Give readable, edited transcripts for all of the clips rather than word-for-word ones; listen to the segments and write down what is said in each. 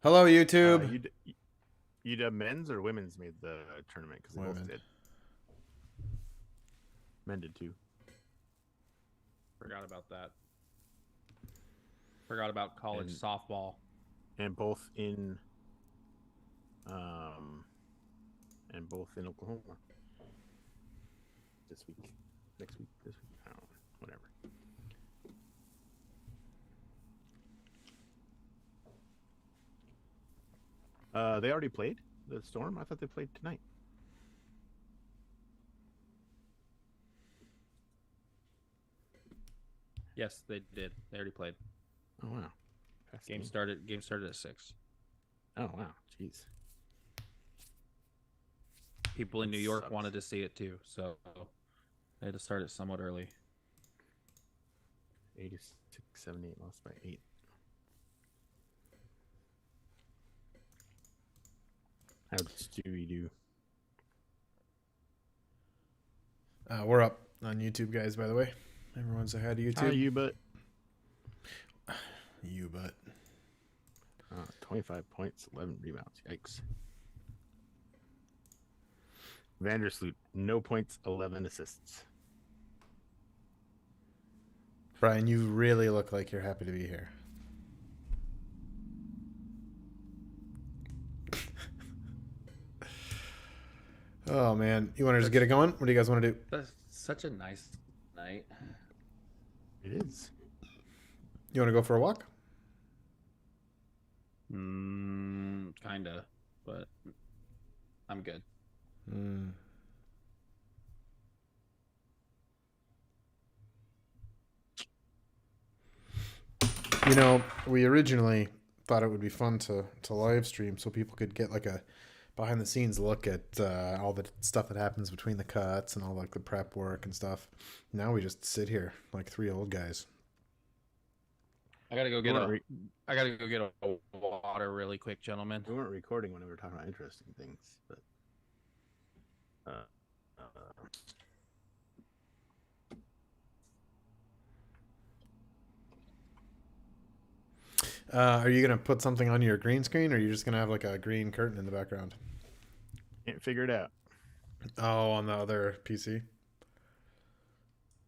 Hello, YouTube. UW men's or women's made the tournament because they both Women. did. Men did too, Forgot about that. Forgot about college And- softball. and both in, um, and both in Oklahoma. This week, next week, this week, I don't know, whatever. They already played the Storm. I thought they played tonight. Yes, they did. They already played. Oh wow, Fast Game started at 6. Oh wow, jeez. People in That New York sucks. wanted to see it too, so they had to start it somewhat early. 86-78, lost by 8. How did Stewie do? We're up on YouTube, guys, by the way. Everyone say hi to YouTube. You but You, but. 25 points, 11 rebounds. Yikes. Vandersloot, no points, 11 assists. Brian, you really look like you're happy to be here. Oh, man. You want to just get it going? What do you guys want to do? That's such a nice night. It is. You want to go for a walk? Kinda, but I'm good. You know, we originally thought it would be fun to live stream so people could get like a behind the scenes look at all the stuff that happens between the cuts and all like the prep work and stuff. Now we just sit here like three old guys. I gotta go get weren't a water really quick, gentlemen. We weren't recording when we were talking about interesting things, but Are you gonna put something on your green screen, or are you just gonna have like a green curtain in the background? can't figure it out. Oh, on the other PC.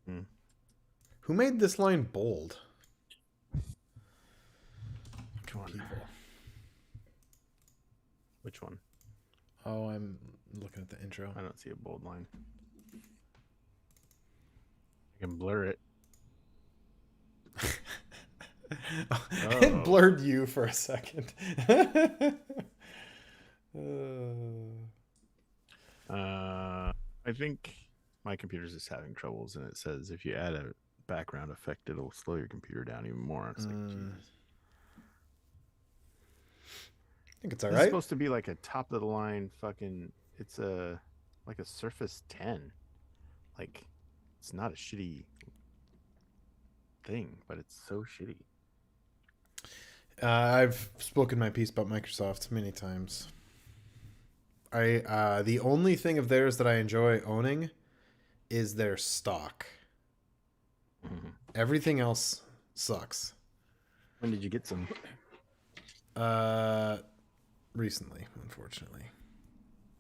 Hmm. Who made this line bold? Which one? People. Which one? Oh, I'm looking at the intro. I don't see a bold line. I can blur it. It blurred you for a second. I think my computer's just having troubles, and it says if you add a background effect, it'll slow your computer down even more. It's like, Jesus. I think it's all This is right. supposed to be like a top of the line fucking. It's like a Surface 10. Like, it's not a shitty thing, but it's so shitty. I've spoken my piece about Microsoft many times. The only thing of theirs that I enjoy owning is their stock. Mm-hmm. Everything else sucks. When did you get some? Recently, unfortunately.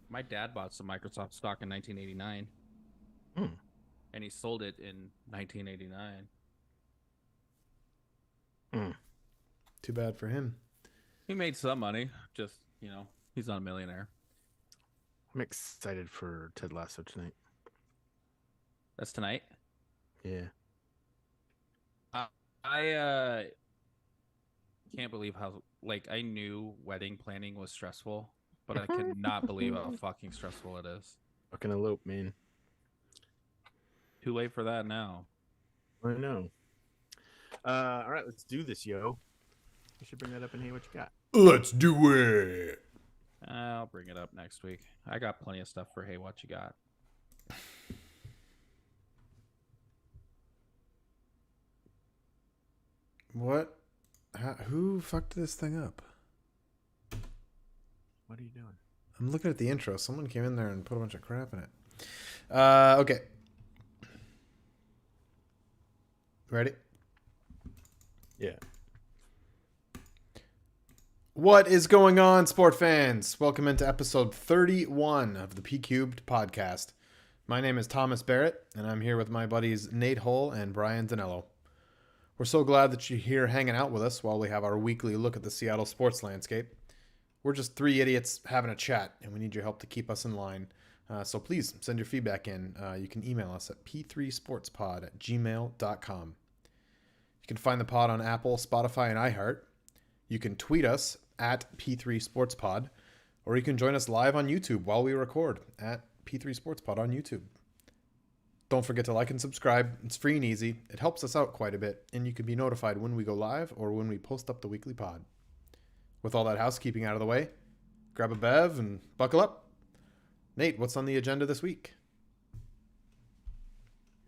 My dad bought some Microsoft stock in 1989, and he sold it in 1989. Too bad for him. He made some money. Just, he's not a millionaire. I'm excited for Ted Lasso tonight. That's tonight. Yeah. I can't believe how I knew wedding planning was stressful, but I cannot believe how fucking stressful it is. Fucking elope, man. Too late for that now. I know. All right, let's do this, yo. You should bring that up and hey, what you got? Let's do it. I'll bring it up next week. I got plenty of stuff for hey, what you got. What? Who fucked this thing up? What are you doing? I'm looking at the intro. Someone came in there and put a bunch of crap in it. Okay. Ready? Yeah. What is going on, sport fans? Welcome into episode 31 of the P Cubed podcast. My name is Thomas Barrett, and I'm here with my buddies Nate Hull and Brian Danello. We're so glad that you're here hanging out with us while we have our weekly look at the Seattle sports landscape. We're just three idiots having a chat, and we need your help to keep us in line. So please send your feedback in. You can email us at p3sportspod@gmail.com. You can find the pod on Apple, Spotify, and iHeart. You can tweet us at P3SportsPod, or you can join us live on YouTube while we record at P3SportsPod on YouTube. Don't forget to like and subscribe. It's free and easy. It helps us out quite a bit, and you can be notified when we go live or when we post up the weekly pod. With all that housekeeping out of the way, grab a bev and buckle up. Nate, what's on the agenda this week?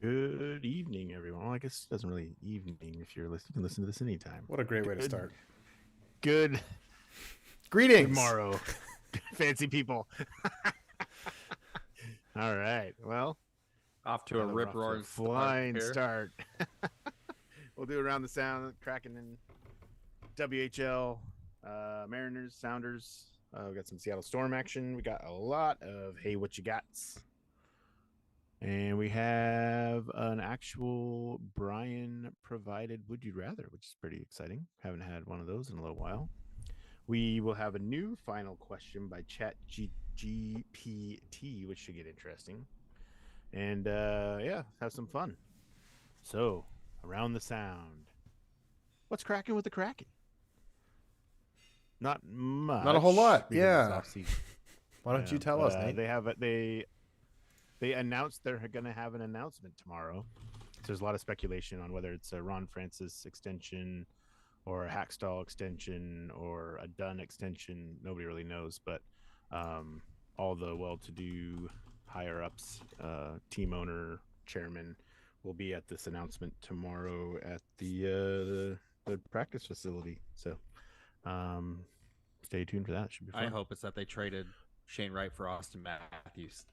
Good evening, everyone. Well, I guess it doesn't really evening if you're listening. You can listen to this anytime. What a great way to start. Good Greetings. tomorrow, fancy people. All right. Well, Off to a rip roaring flying start. We'll do around the sound, cracking in WHL, Mariners, Sounders. We got some Seattle Storm action. We got a lot of Hey, What You Gots. And we have an actual Brian provided Would You Rather, which is pretty exciting. Haven't had one of those in a little while. We will have a new final question by ChatGPT, which should get interesting. And yeah, have some fun. So, around the sound. What's cracking with the Kraken? Not much. Not a whole lot. because Yeah. it's off-season. Why don't you tell us, Nate? They announced they're going to have an announcement tomorrow. So there's a lot of speculation on whether it's a Ron Francis extension or a Hackstall extension or a Dunn extension. Nobody really knows, but all the well-to-do higher-ups, team owner, chairman, will be at this announcement tomorrow at the practice facility. So stay tuned for that. It should be fun. I hope it's that they traded Shane Wright for Austin Matthews.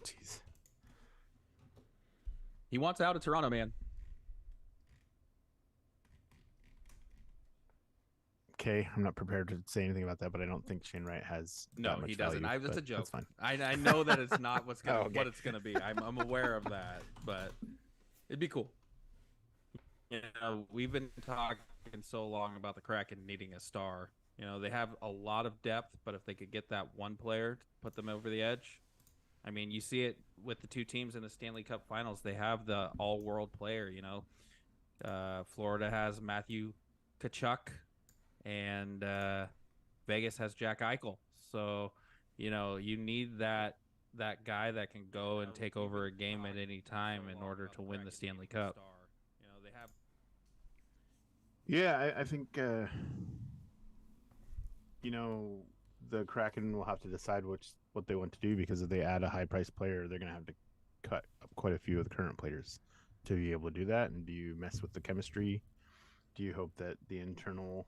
Jeez. He wants out of Toronto, man. Okay, I'm not prepared to say anything about that, but I don't think Shane Wright has. No, that much he doesn't. value, It's a but joke. That's fine. I know that it's not what's gonna Oh, okay. what it's gonna be. I'm aware of that, but it'd be cool. You know, we've been talking so long about the Kraken needing a star. You know, they have a lot of depth, but if they could get that one player to put them over the edge, I mean, you see it with the two teams in the Stanley Cup Finals. They have the all-world player. You know, Florida has Matthew Tkachuk, and Vegas has Jack Eichel. So, you know, you need that guy that can go and take over a game at any time in order to win the Stanley Cup. You know, they have. Yeah, I think you know, the Kraken will have to decide what they want to do, because if they add a high-priced player, they're going to have to cut up quite a few of the current players to be able to do that. And do you mess with the chemistry? Do you hope that the internal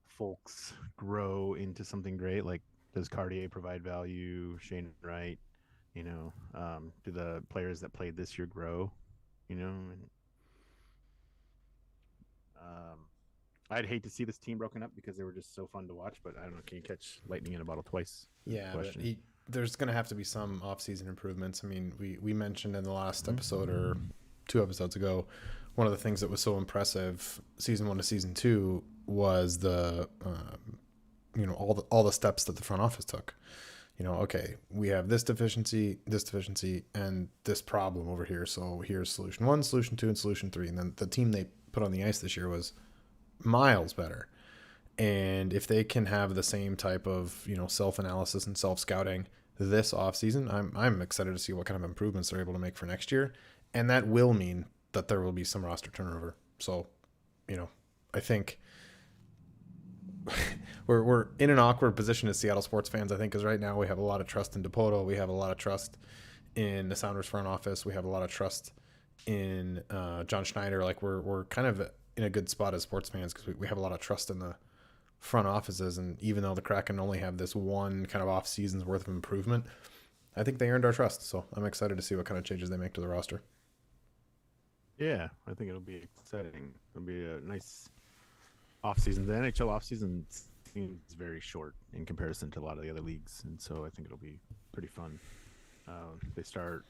folks grow into something great? Like, does Cartier provide value? Shane Wright? You know, do the players that played this year grow? You know, and I'd hate to see this team broken up because they were just so fun to watch. But I don't know, can you catch lightning in a bottle twice? Yeah, but there's going to have to be some off-season improvements. I mean, we mentioned in the last episode or 2 episodes ago, one of the things that was so impressive season 1 to season 2 was the you know, all the steps that the front office took. You know, okay, we have this deficiency, and this problem over here. So here's solution 1, solution 2, and solution 3. And then the team they put on the ice this year was miles better. And if they can have the same type of, you know, self-analysis and self-scouting this offseason, I'm excited to see what kind of improvements they're able to make for next year. And that will mean that there will be some roster turnover. So, you know, I think we're in an awkward position as Seattle sports fans, I think, because right now we have a lot of trust in DePoto. We have a lot of trust in the Sounders front office. We have a lot of trust in John Schneider. Like, we're kind of in a good spot as sports fans because we have a lot of trust in the front offices. And even though the Kraken only have this one kind of off season's worth of improvement, I think they earned our trust. So I'm excited to see what kind of changes they make to the roster. Yeah, I think it'll be exciting. It'll be a nice offseason. The NHL offseason seems very short in comparison to a lot of the other leagues, and so I think it'll be pretty fun. They start,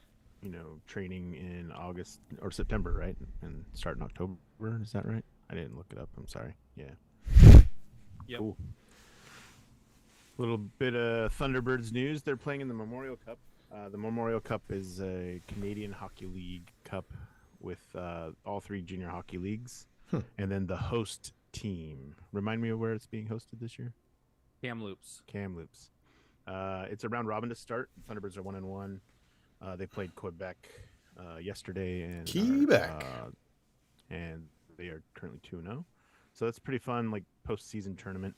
training in August or September, right? And start in October. Is that right? I didn't look it up. I'm sorry. Yeah. Yep. Cool. Little bit of Thunderbirds news. They're playing in the Memorial Cup. The Memorial Cup is a Canadian Hockey League cup with all three junior hockey leagues. And then the host team. Remind me of where it's being hosted this year? Kamloops. It's a round robin to start. Thunderbirds are 1-1. They played Quebec yesterday, and and they are currently 2-0. So that's pretty fun, like postseason tournament.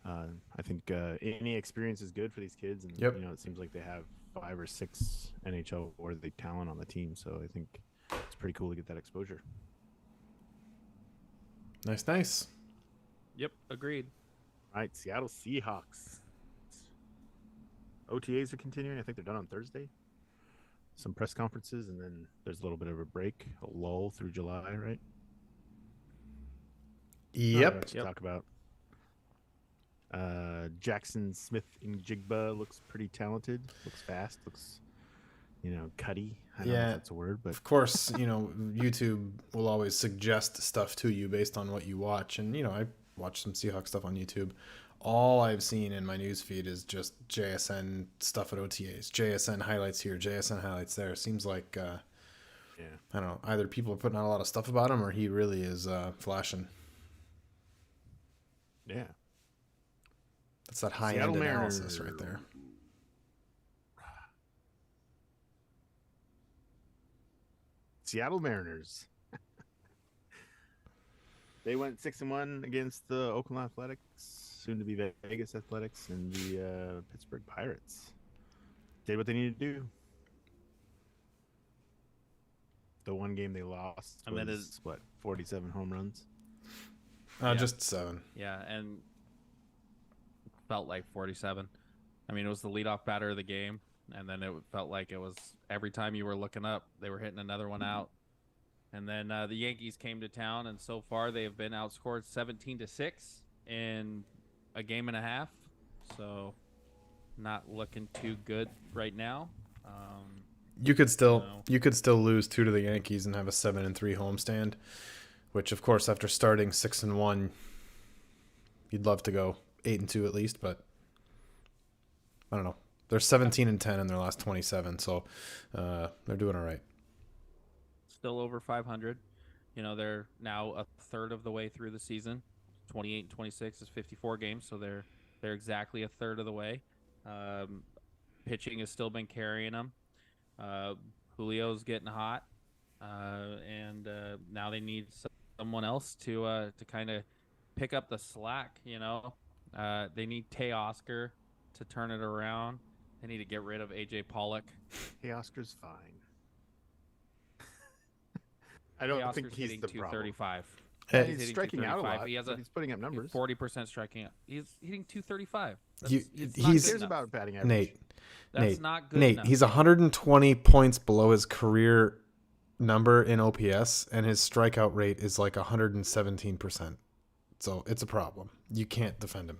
I think any experience is good for these kids, and it seems like they have 5 or 6 NHL worthy talent on the team. So I think it's pretty cool to get that exposure. Nice. Yep, agreed. All right, Seattle Seahawks. OTAs are continuing. I think they're done on Thursday. Some press conferences, and then there's a little bit of a break, a lull through July, right? Yep. To talk about. Jackson Smith in Jigba looks pretty talented. Looks fast. Looks, cutty. I don't know if that's a word, but of course, YouTube will always suggest stuff to you based on what you watch, and I watch some Seahawks stuff on YouTube. All I've seen in my news feed is just JSN stuff at OTAs, JSN highlights here, JSN highlights there. Seems like, I don't know, either people are putting out a lot of stuff about him or he really is flashing. Yeah. That's that high-end analysis right there. Seattle Mariners. They went 6-1 against the Oakland Athletics, soon to be Vegas Athletics, and the Pittsburgh Pirates. Did what they needed to do. The one game they lost was, 47 home runs? Just 7. Yeah, and felt like 47. I mean, it was the leadoff batter of the game, and then it felt like it was every time you were looking up, they were hitting another one out. And then the Yankees came to town, and so far they have been outscored 17-6 in a game and a half. So not looking too good right now. You could still lose 2 to the Yankees and have a 7-3 homestand, which of course after starting 6-1, you'd love to go 8-2 at least, but I don't know. They're 17-10 in their last 27, so they're doing all right. Still over 500. They're now a third of the way through the season. 28-26 is 54 games, so they're exactly a third of the way. Pitching has still been carrying them. Julio's getting hot, and now they need someone else to kind of pick up the slack. They need Teoscar to turn it around. They need to get rid of AJ Pollock. Teoscar's fine. I don't think he's the 235. He's striking out a lot. He's putting up numbers. 40% striking out. He's hitting 235. He cares about batting average. Nate. That's not good Nate, enough. He's 120 points below his career number in OPS, and his strikeout rate is like 117%. So it's a problem. You can't defend him.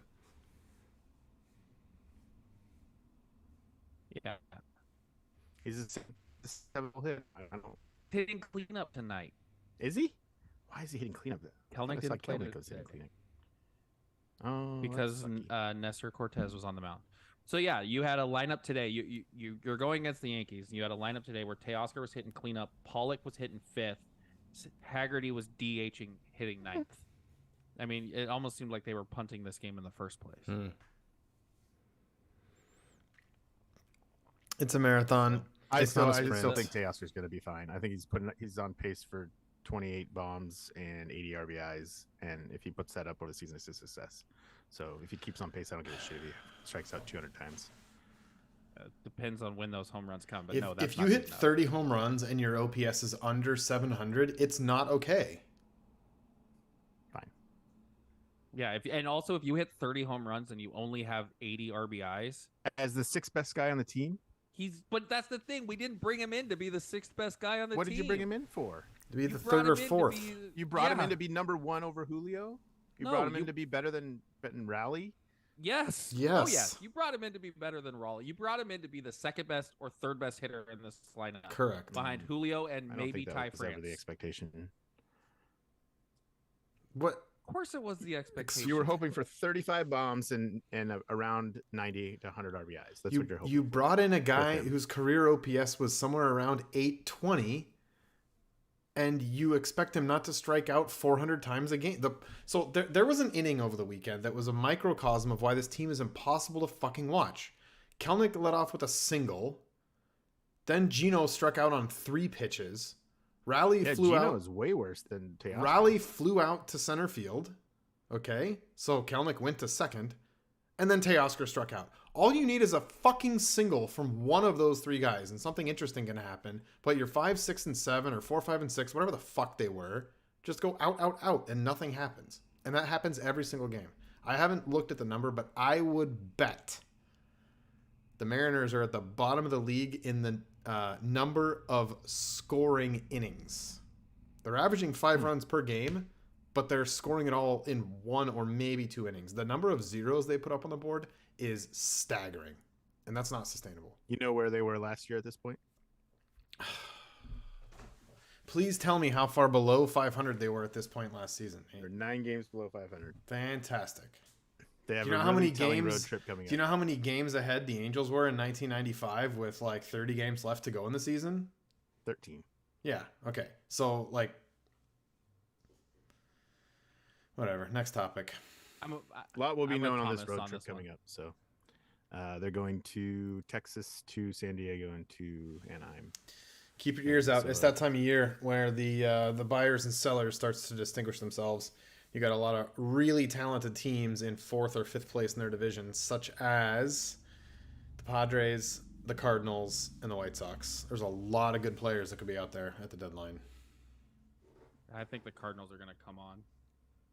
Yeah. He's a 7-hole hit. I don't know. Hitting cleanup tonight. Is he? Why is he hitting cleanup? Kelnick didn't play Kelnick was hitting cleanup. Oh, because Nestor Cortez was on the mound. So yeah, you had a lineup today. You're going against the Yankees. You had a lineup today where Teoscar was hitting cleanup, Pollock was hitting 5th, Haggerty was DHing, hitting 9th. I mean, it almost seemed like they were punting this game in the first place. It's a marathon. I still think Teoscar's going to be fine. I think he's on pace for 28 bombs and 80 RBIs, and if he puts that up over the season, it's a success. So if he keeps on pace, I don't give a shit if he strikes out 200 times. Depends on when those home runs come, but if you hit 30 home runs and your OPS is under 700, it's not okay. Fine. Yeah, and also if you hit 30 home runs and you only have 80 RBIs, as the 6th best guy on the team. But that's the thing. We didn't bring him in to be the 6th best guy on the team. What did you bring him in for? To be the 3rd or 4th. You brought him in to be number 1 over Julio? You brought him in to be better than Raleigh? Yes. Yes. Oh, yes. You brought him in to be better than Raleigh. You brought him in to be the second best or third best hitter in this lineup. Correct. Behind Julio and I don't maybe think that Ty was France. ever the expectation. What? Of course, it was the expectation. You were hoping for 35 bombs and around 90 to 100 RBIs. That's what you're hoping. You brought in a guy him. whose career OPS was somewhere around 820, and you expect him not to strike out 400 times a game. So there was an inning over the weekend that was a microcosm of why this team is impossible to fucking watch. Kelnick led off with a single. Then Gino struck out on 3 pitches. Raleigh flew out. Gino is way worse than Teoscar. Raleigh flew out to center field. Okay, so Kelnick went to second, and then Teoscar struck out. All you need is a fucking single from one of those 3 guys, and something interesting can happen. But your 5, 6, and 7, or 4, 5, and 6, whatever the fuck they were, just go out, out, out, and nothing happens. And that happens every single game. I haven't looked at the number, but I would bet the Mariners are at the bottom of the league in the number of scoring innings. They're averaging 5 runs per game, but they're scoring it all in 1 or maybe 2 innings. The number of zeros they put up on the board is staggering, and that's not sustainable. You know where they were last year at this point? Please tell me how far below 500 they were at this point last season. They're 9 games below 500. Fantastic. They have Do you know a how many really telling games? road trip coming Do you up. know how many games ahead the Angels were in 1995 with like 30 games left to go in the season? 13. Yeah. Okay. So like, whatever. Next topic. A lot will be I'm with known on this Thomas road on trip this one. coming up. So they're going to Texas, to San Diego, and to Anaheim. Keep your ears out. So, It's that time of year where the buyers and sellers starts to distinguish themselves. You got a lot of really talented teams in 4th or 5th place in their divisions, such as the Padres, the Cardinals, and the White Sox. There's a lot of good players that could be out there at the deadline. I think the Cardinals are going to come on.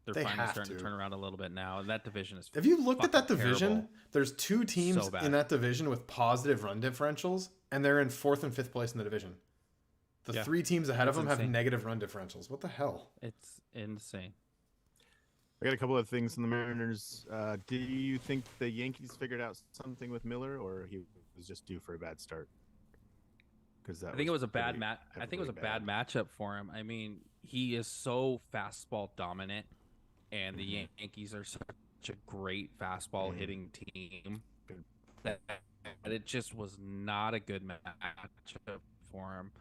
They're They finally have starting to to. turn around a little bit now. That division is. Have you looked at that fucking division? terrible. There's 2 teams So bad. in that division with positive run differentials, and they're in 4th and 5th place in the division. The Yeah. 3 teams ahead of That's them have insane. negative run differentials. What the hell? It's insane. I got a couple of things on the Mariners. Do you think the Yankees figured out something with Miller, or he was just due for a bad start? Because I think it was a bad match. I think it was a bad matchup for him. I mean, he is so fastball dominant, and the Yankees are such a great fastball hitting team Good. that it just was not a good matchup for him.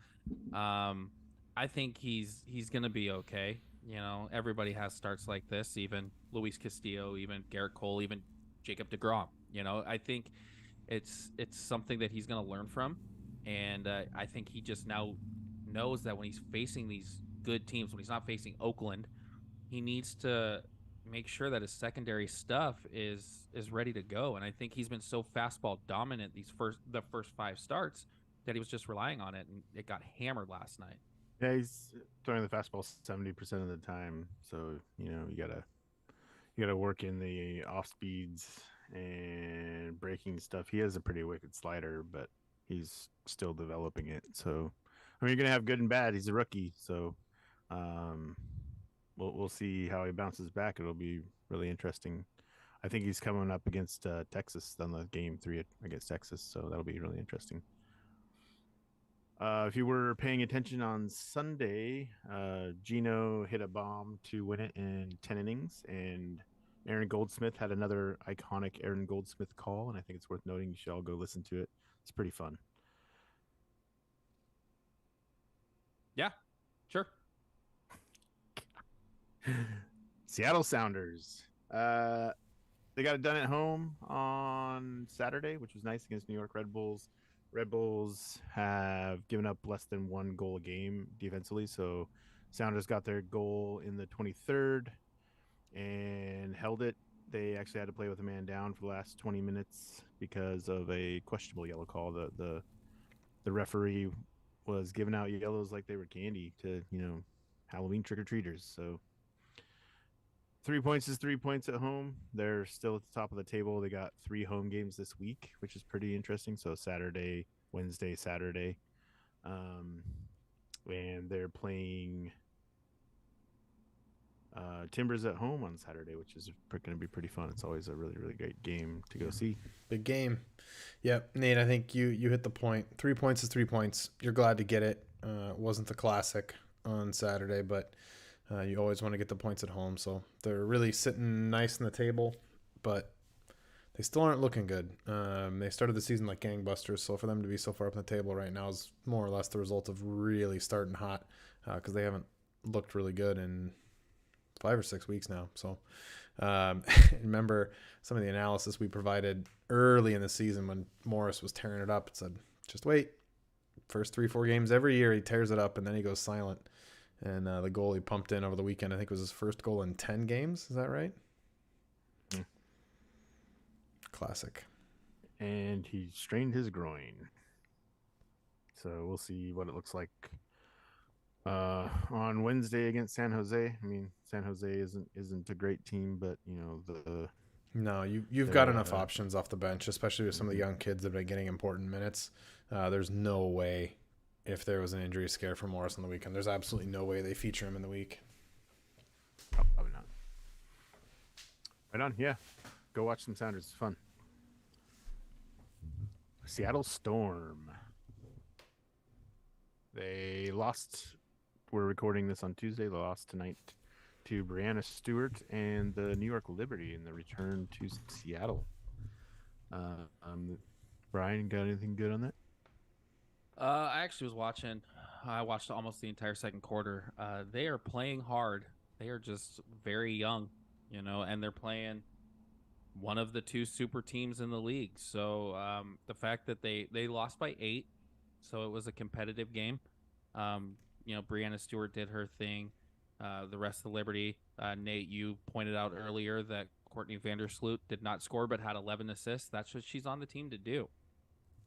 I think he's gonna be okay. You know, everybody has starts like this. Even Luis Castillo, even Garrett Cole, even Jacob deGrom. You know, I think it's something that he's gonna learn from, and I think he just now knows that when he's facing these good teams, when he's not facing Oakland, he needs to make sure that his secondary stuff is ready to go. And I think he's been so fastball dominant the first 5 starts that he was just relying on it, and it got hammered last night. Yeah, he's throwing the fastball 70% of the time. So you gotta work in the off speeds and breaking stuff. He has a pretty wicked slider, but he's still developing it. So I mean, you're gonna have good and bad. He's a rookie, so we'll see how he bounces back. It'll be really interesting. I think he's coming up against Texas on the game 3 against Texas, so that'll be really interesting. If you were paying attention on Sunday, Gino hit a bomb to win it in 10 innings, and Aaron Goldsmith had another iconic Aaron Goldsmith call, and I think it's worth noting. You should all go listen to it. It's pretty fun. Yeah, sure. Seattle Sounders. They got it done at home on Saturday, which was nice against New York Red Bulls. Red Bulls have given up less than 1 goal a game defensively, so Sounders got their goal in the 23rd and held it. They actually had to play with a man down for the last 20 minutes because of a questionable yellow call. The referee was giving out yellows like they were candy to, Halloween trick-or-treaters. So 3 points is 3 points at home. They're still at the top of the table. They got 3 home games this week, which is pretty interesting. So Saturday, Wednesday, Saturday. And they're playing Timbers at home on Saturday, which is going to be pretty fun. It's always a really, really great game to go see. Big game. Yep, Nate, I think you hit the point. 3 points is 3 points. You're glad to get it. It wasn't the classic on Saturday, but you always want to get the points at home. So they're really sitting nice in the table, but they still aren't looking good. They started the season like gangbusters, so for them to be so far up in the table right now is more or less the result of really starting hot because they haven't looked really good in 5 or 6 weeks now. So remember some of the analysis we provided early in the season when Morris was tearing it up. It said, just wait. First 3-4 games every year, he tears it up, and then he goes silent. And the goal he pumped in over the weekend, I think, was his first goal in 10 games. Is that right? Mm. Classic. And he strained his groin. So we'll see what it looks like on Wednesday against San Jose. I mean, San Jose isn't a great team, but No, you've got enough options off the bench, especially with some of the young kids that have been getting important minutes. There's no way, if there was an injury scare for Morris on the weekend, there's absolutely no way they feature him in the week. Probably not. Right on, yeah. Go watch some Sounders. It's fun. Seattle Storm. They lost. We're recording this on Tuesday. They lost tonight to Brianna Stewart and the New York Liberty in the return to Seattle. Brian, got anything good on that? I actually was watching. I watched almost the entire second quarter. They are playing hard. They are just very young, and they're playing one of the two super teams in the league. So the fact that they lost by 8, so it was a competitive game. Brianna Stewart did her thing. The rest of the Liberty, Nate, you pointed out earlier that Courtney Vandersloot did not score but had 11 assists. That's what she's on the team to do,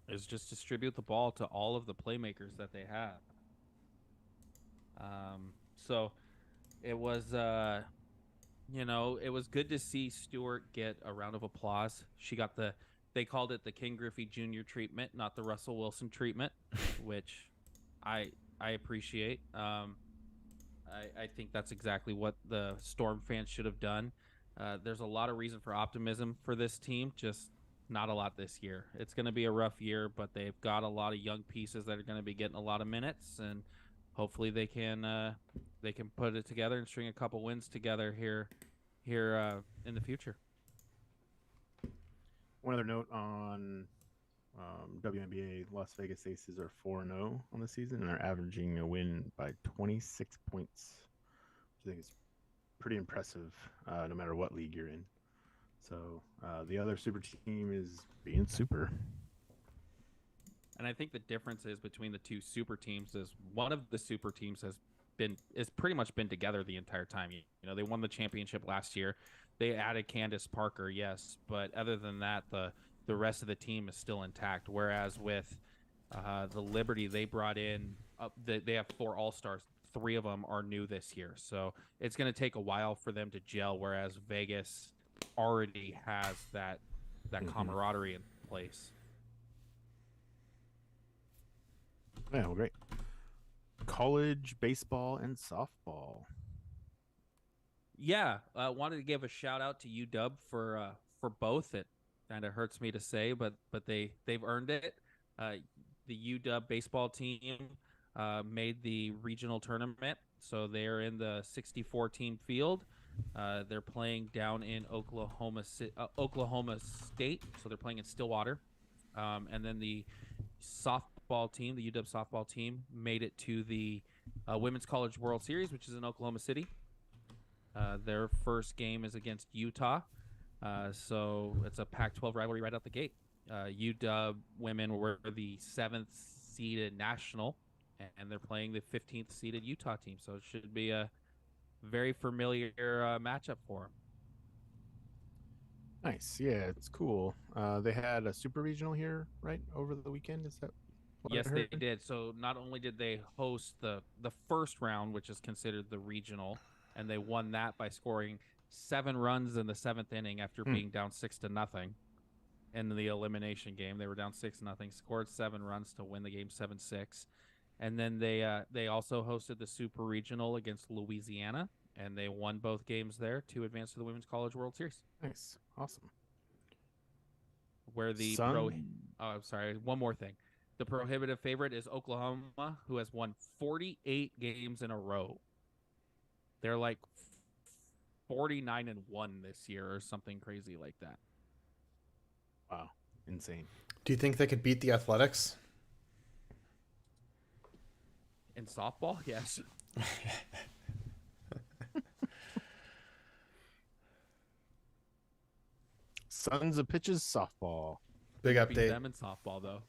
is just distribute the ball to all of the playmakers that they have. So it was, it was good to see Stewart get a round of applause. She got they called it the King Griffey Jr. treatment, not the Russell Wilson treatment, which I appreciate. I think that's exactly what the Storm fans should have done. There's a lot of reason for optimism for this team, just not a lot this year. It's going to be a rough year, but they've got a lot of young pieces that are going to be getting a lot of minutes, and hopefully they can put it together and string a couple wins together here in the future. One other note on WNBA, Las Vegas Aces are 4-0 on the season, and they're averaging a win by 26 points, which I think is pretty impressive no matter what league you're in. So the other super team is being super. And I think the difference is between the two super teams is one of the super teams has pretty much been together the entire time. They won the championship last year. They added Candace Parker, yes, but other than that, the rest of the team is still intact. Whereas with the Liberty, they brought in they have 4 All-Stars. 3 of them are new this year, so it's going to take a while for them to gel. Whereas Vegas already has that camaraderie in place. Yeah, well, great. College baseball and softball. Yeah, I wanted to give a shout out to UW for both. It kind of hurts me to say, but they've earned it. The UW baseball team made the regional tournament, so they're in the 64 team field. They're playing down in Oklahoma State, so they're playing in Stillwater. And then the softball team, the UW softball team, made it to the Women's College World Series, which is in Oklahoma City. Their first game is against Utah, so it's a Pac-12 rivalry right out the gate. UW women were the 7th seeded national, and they're playing the 15th seeded Utah team, so it should be a very familiar matchup for them. Nice. Yeah, it's cool. They had a super regional here, right, over the weekend. Is that what Yes, I heard? they did. So not only did they host the first round, which is considered the regional, and they won that by scoring 7 runs in the 7th inning after being down 6-0 in the elimination game. They were down 6-0, scored 7 runs to win the game 7-6. And then they also hosted the super regional against Louisiana, and they won both games there to advance to the Women's College World Series. Nice. Awesome. Where the I'm sorry, one more thing. The prohibitive favorite is Oklahoma, who has won 48 games in a row. They're like 49-1 this year or something crazy like that. Wow. Insane. Do you think they could beat the Athletics? In softball, yes. Sons of Pitches softball. Big Beat update. them in softball, though.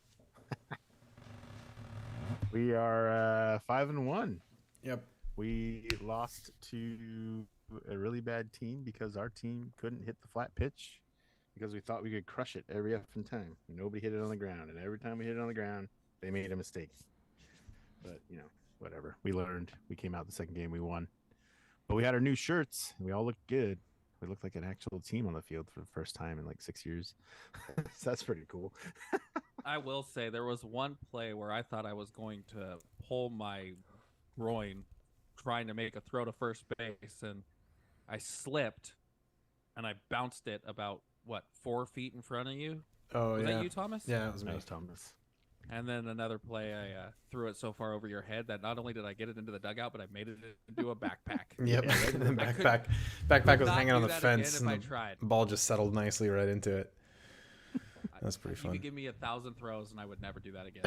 We are 5-1. Yep. We lost to a really bad team because our team couldn't hit the flat pitch because we thought we could crush it every effing time. Nobody hit it on the ground, and every time we hit it on the ground, they made a mistake. But, whatever. We learned. We came out the second game, we won. But we had our new shirts, and we all looked good. We looked like an actual team on the field for the first time in like 6 years. So that's pretty cool. I will say there was one play where I thought I was going to pull my groin trying to make a throw to first base, and I slipped, and I bounced it about, 4 feet in front of you? Oh, Was yeah. that you, Thomas? Yeah, it was me. That was Thomas. And then another play, I threw it so far over your head that not only did I get it into the dugout, but I made it into a backpack. Yep. Yeah, The backpack was not hanging on do the that fence, again and if I tried. the ball just settled nicely right into it. That's pretty You fun. could give me 1,000 throws, and I would never do that again.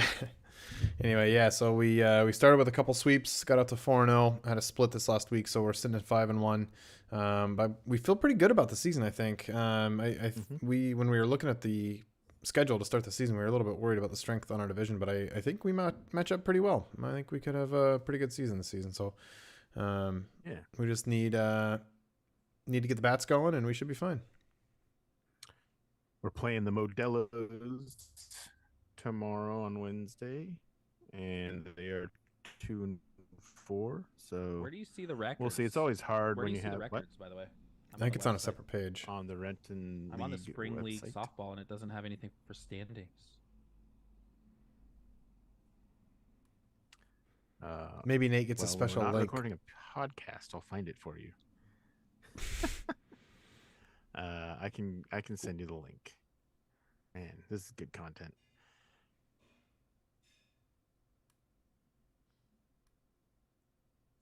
Anyway, yeah. So we started with a couple sweeps, got up to 4-0, had a split this last week, so we're sitting at 5-1. But we feel pretty good about the season, I think. We when we were looking at the schedule to start the season, we were a little bit worried about the strength on our division, but I think we match up pretty well. I think we could have a pretty good season this season. So we just need to get the bats going, and we should be fine. We're playing the Modelos tomorrow on Wednesday, and they are 2-4. So Where do you see the records? we'll see. It's always hard Where when do you see have the records, by the way? I think it's on a separate page. on the Renton. I'm on the League Spring League website. softball, and it doesn't have anything for standings. Maybe Nate gets a Well, special we're not link. recording a podcast. I'll find it for you. I can send you the link. Man, this is good content.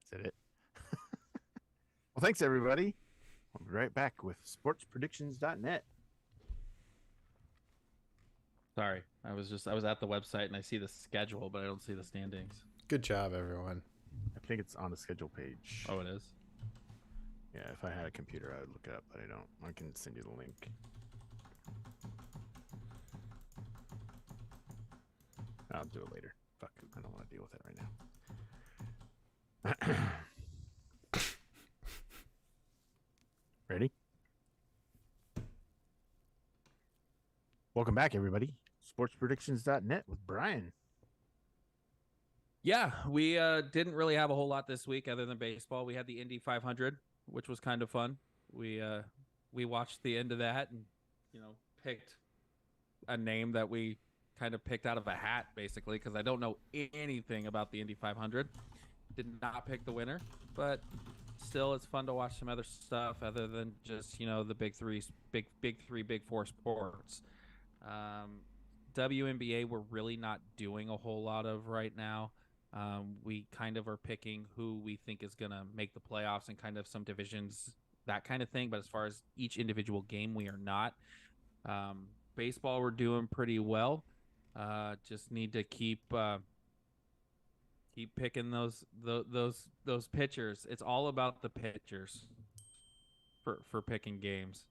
Is that it? Well, thanks everybody. We'll be right back with sportspredictions.net. Sorry, I was at the website and I see the schedule, but I don't see the standings. Good job, everyone. I think it's on the schedule page. Oh, it is. Yeah, if I had a computer, I would look it up, but I don't. I can send you the link. I'll do it later. Fuck, I don't want to deal with it right now. Ready? Welcome back, everybody. Sportspredictions.net with Brian. Yeah, we didn't really have a whole lot this week other than baseball. We had the Indy 500, which was kind of fun. We watched the end of that and picked a name that we kind of picked out of a hat, basically, because I don't know anything about the Indy 500. Did not pick the winner, but still, it's fun to watch some other stuff other than just the big four sports. WNBA we're really not doing a whole lot of right now. We kind of are picking who we think is going to make the playoffs and kind of some divisions, that kind of thing. But as far as each individual game, we are not. Baseball, we're doing pretty well. Just need to keep picking those pitchers. It's all about the pitchers for picking games.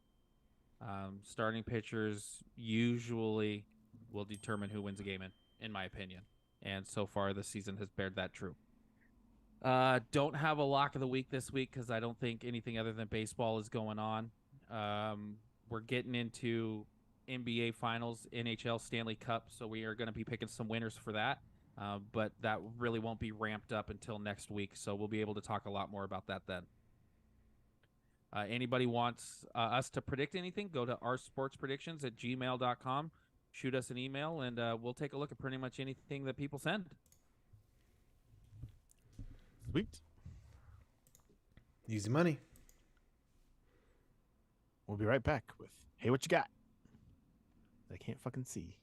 Starting pitchers usually will determine who wins a game in my opinion. And so far, the season has bared that true. Don't have a lock of the week this week because I don't think anything other than baseball is going on. We're getting into NBA Finals, NHL Stanley Cup, so we are going to be picking some winners for that. But that really won't be ramped up until next week, so we'll be able to talk a lot more about that then. Anybody wants us to predict anything, go to oursportspredictions@gmail.com. Shoot us an email, and we'll take a look at pretty much anything that people send. Sweet. Easy money. We'll be right back with Hey, What You Got? I can't fucking see.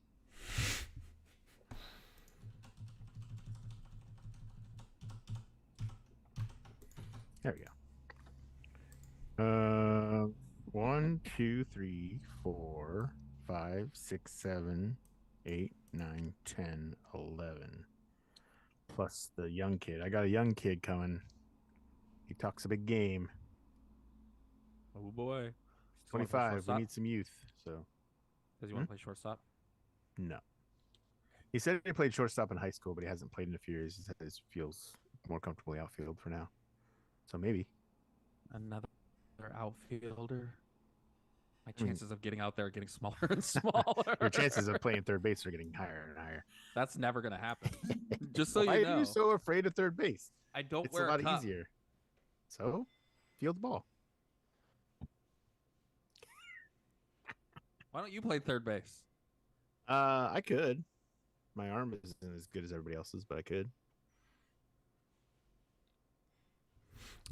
There we go. 1, 2, 3, 4, 5, 6, 7, 8, 9, 10, 11. Plus the young kid. I got a young kid coming. He talks a big game. Oh boy. 25. We need some youth. So Does he want to play shortstop? no. He said he played shortstop in high school, but he hasn't played in a few years. He said he feels more comfortably outfield for now. So maybe. Another outfielder. My chances of getting out there are getting smaller and smaller. Your chances of playing third base are getting higher and higher. That's never going to happen. Just so Why you know. are you so afraid of third base? I don't It's wear a lot cup. easier. So, field the ball. Why don't you play third base? I could. My arm isn't as good as everybody else's, but I could.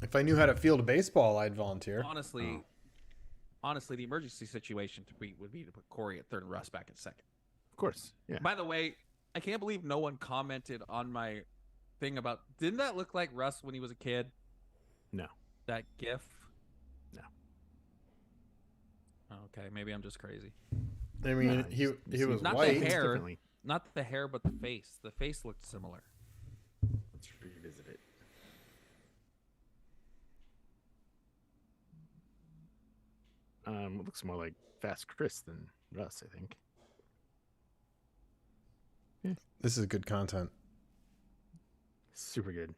If I knew how to field a baseball, I'd volunteer. Honestly, the emergency situation would be to put Corey at third and Russ back at second. Of course. Yeah. By the way, I can't believe no one commented on my thing about, didn't that look like Russ when he was a kid? No. That gif? No. Okay, maybe I'm just crazy. I mean, No, he was Not the white. hair. Differently. Not the hair, but the face. The face looked similar. Let's revisit it. It looks more like Fast Chris than Russ, I think. This is good content. Super good.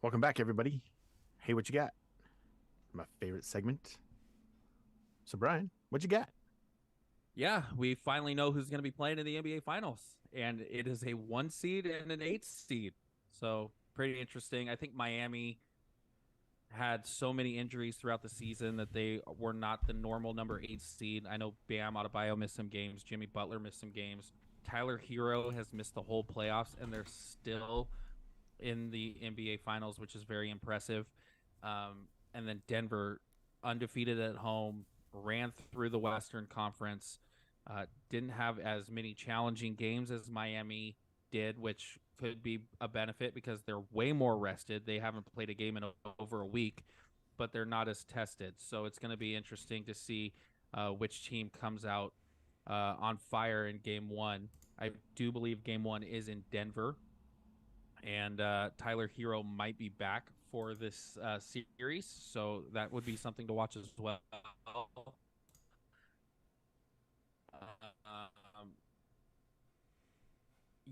Welcome back, everybody. Hey, what you got? My favorite segment. So, Brian, what you got? Yeah, we finally know who's going to be playing in the NBA Finals, and it is a 1 seed and an 8 seed. So pretty interesting. I think Miami had so many injuries throughout the season that they were not the normal number 8 seed. I know Bam Adebayo missed some games. Jimmy Butler missed some games. Tyler Hero has missed the whole playoffs, and they're still in the NBA Finals, which is very impressive. And then Denver, undefeated at home, ran through the Western Conference, didn't have as many challenging games as Miami did, which could be a benefit because they're way more rested. They haven't played a game in over a week, but they're not as tested. So it's going to be interesting to see which team comes out on fire in Game 1. I do believe Game 1 is in Denver, and Tyler Hero might be back for this series, so that would be something to watch as well.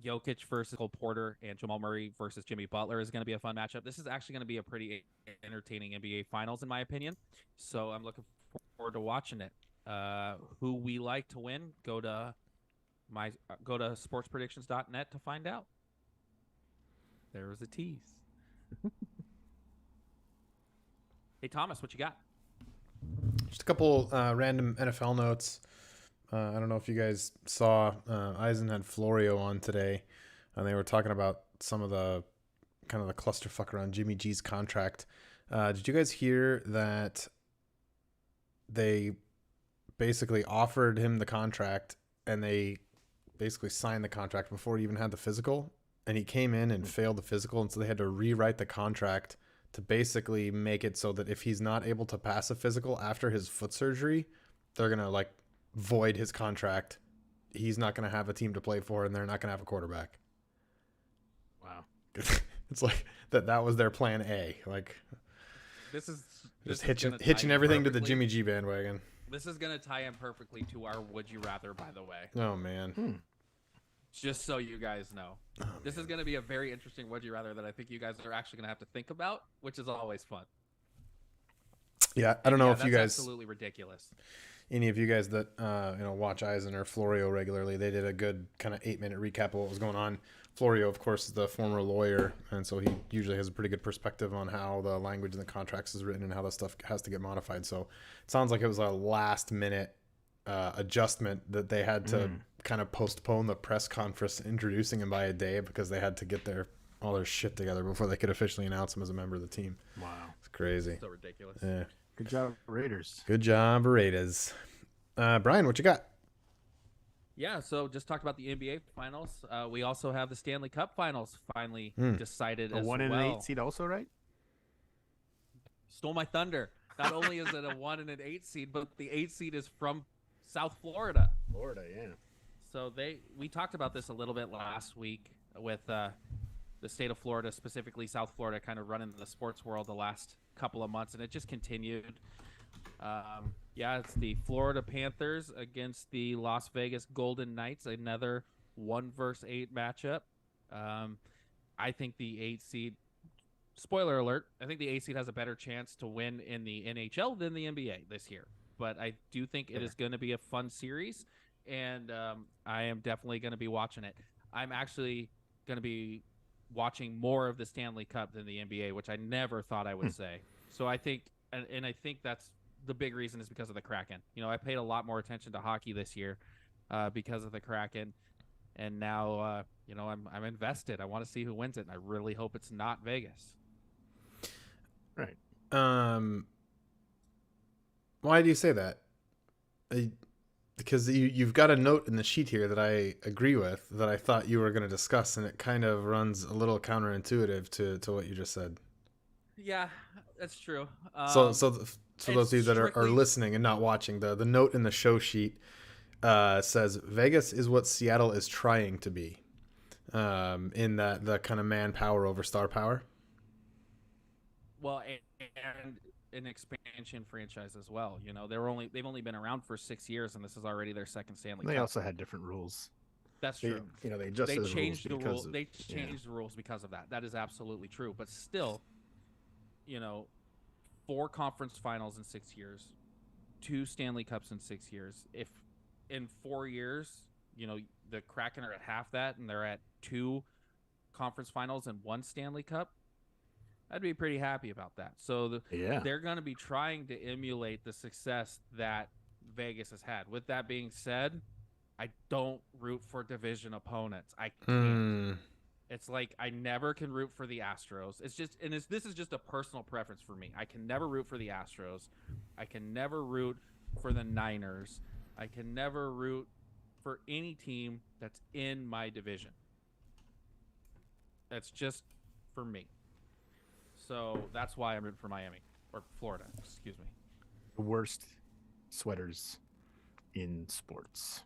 Jokic versus Cole Porter and Jamal Murray versus Jimmy Butler is going to be a fun matchup. This is actually going to be a pretty entertaining NBA Finals, in my opinion. So I'm looking forward to watching it. Who we like to win? Go to sportspredictions.net to find out. There was a tease. Hey Thomas, what you got? Just a couple random NFL notes. I don't know if you guys saw, Eisen had Florio on today, and they were talking about some of the kind of the clusterfuck around Jimmy G's contract. Did you guys hear that they basically offered him the contract and they basically signed the contract before he even had the physical, and he came in and failed the physical, and so they had to rewrite the contract to basically make it so that if he's not able to pass a physical after his foot surgery, they're going to void his contract. He's not going to have a team to play for, and they're not going to have a quarterback. Wow. It's like that was their plan A. This is Hitching everything to the Jimmy G bandwagon. This is going to tie in perfectly to our Would You Rather, by the way. Oh, man. Just so you guys know. This is going to be a very interesting Would You Rather that I think you guys are actually going to have to think about, which is always fun. Yeah, I don't know if you guys... absolutely ridiculous. Any of you guys that watch Eisen or Florio regularly, they did a good kind of 8-minute recap of what was going on. Florio, of course, is the former lawyer, and so he usually has a pretty good perspective on how the language in the contracts is written and how the stuff has to get modified. So it sounds like it was a last-minute adjustment that they had to kind of postpone the press conference introducing him by a day because they had to get their all their shit together before they could officially announce him as a member of the team. Wow. It's crazy. So ridiculous. Yeah. Good job, Raiders. Good job, Raiders. Brian, what you got? Yeah, so just talked about the NBA finals. We also have the Stanley Cup finals finally decided A as 1 and well. an 8 seed also, right? Stole my thunder. Not only is it a 1 and an 8 seed, but the 8 seed is from South Florida. Florida, yeah. So we talked about this a little bit last week with the state of Florida, specifically South Florida, kind of running the sports world the last couple of months, and it just continued. It's the Florida Panthers against the Las Vegas Golden Knights, another 1 versus 8 matchup. I think the 8 seed, spoiler alert, I think the 8 seed has a better chance to win in the NHL than the NBA this year. But I do think it is going to be a fun series, and I am definitely going to be watching it. I'm actually going to be watching more of the Stanley Cup than the NBA, which I never thought I would say. So I think, and I think that's the big reason is because of the Kraken. You know, I paid a lot more attention to hockey this year because of the Kraken, and now I'm invested. I want to see who wins it, and I really hope it's not Vegas. Right. Why do you say that? Because you've got a note in the sheet here that I agree with that I thought you were going to discuss, and it kind of runs a little counterintuitive to what you just said. Yeah, that's true. So those of you that are strictly listening and not watching, the note in the show sheet says Vegas is what Seattle is trying to be, in that the kind of manpower over star power. Well, and an expansion franchise as well. You know, they've only been around for 6 years, and this is already their second Stanley Cup. They also had different rules. That's true. They adjusted the changed rules the rule. of, They changed the rules because of that. That is absolutely true. But still, 4 conference finals in 6 years, 2 Stanley Cups in 6 years. If in 4 years, the Kraken are at half that, and they're at 2 conference finals and 1 Stanley Cup, I'd be pretty happy about that. So they're going to be trying to emulate the success that Vegas has had. With that being said, I don't root for division opponents. I can't. It's like I never can root for the Astros. This is just a personal preference for me. I can never root for the Astros. I can never root for the Niners. I can never root for any team that's in my division. That's just for me. So that's why I'm rooting for Miami or Florida. Excuse me. The worst sweaters in sports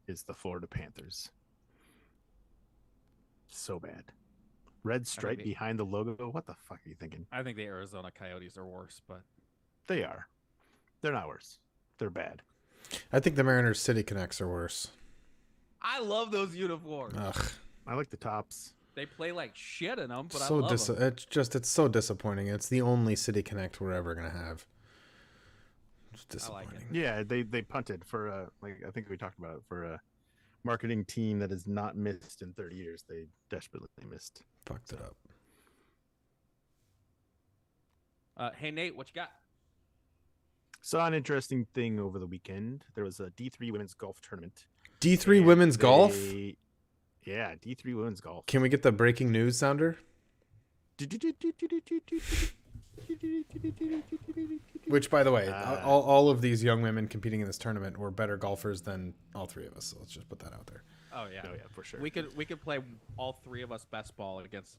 is the Florida Panthers. So bad. Red stripe behind the logo. What the fuck are you thinking? I think the Arizona Coyotes are worse, but they are. They're not worse. They're bad. I think the Mariners City Connects are worse. I love those uniforms. Ugh. I like the tops. They play like shit in them, but so I love them. It's so disappointing. It's the only City Connect we're ever gonna have. It's disappointing. I like it. Yeah, they punted for I think we talked about it, for a marketing team that has not missed in 30 years. They desperately missed. Fucked it up. Hey Nate, what you got? Saw an interesting thing over the weekend. There was a D3 women's golf tournament. D3 women's golf? Yeah, D3 women's golf. Can we get the breaking news sounder? Which, by the way, all of these young women competing in this tournament were better golfers than all 3 of us. So let's just put that out there. Oh yeah, for sure. We could play all 3 of us best ball against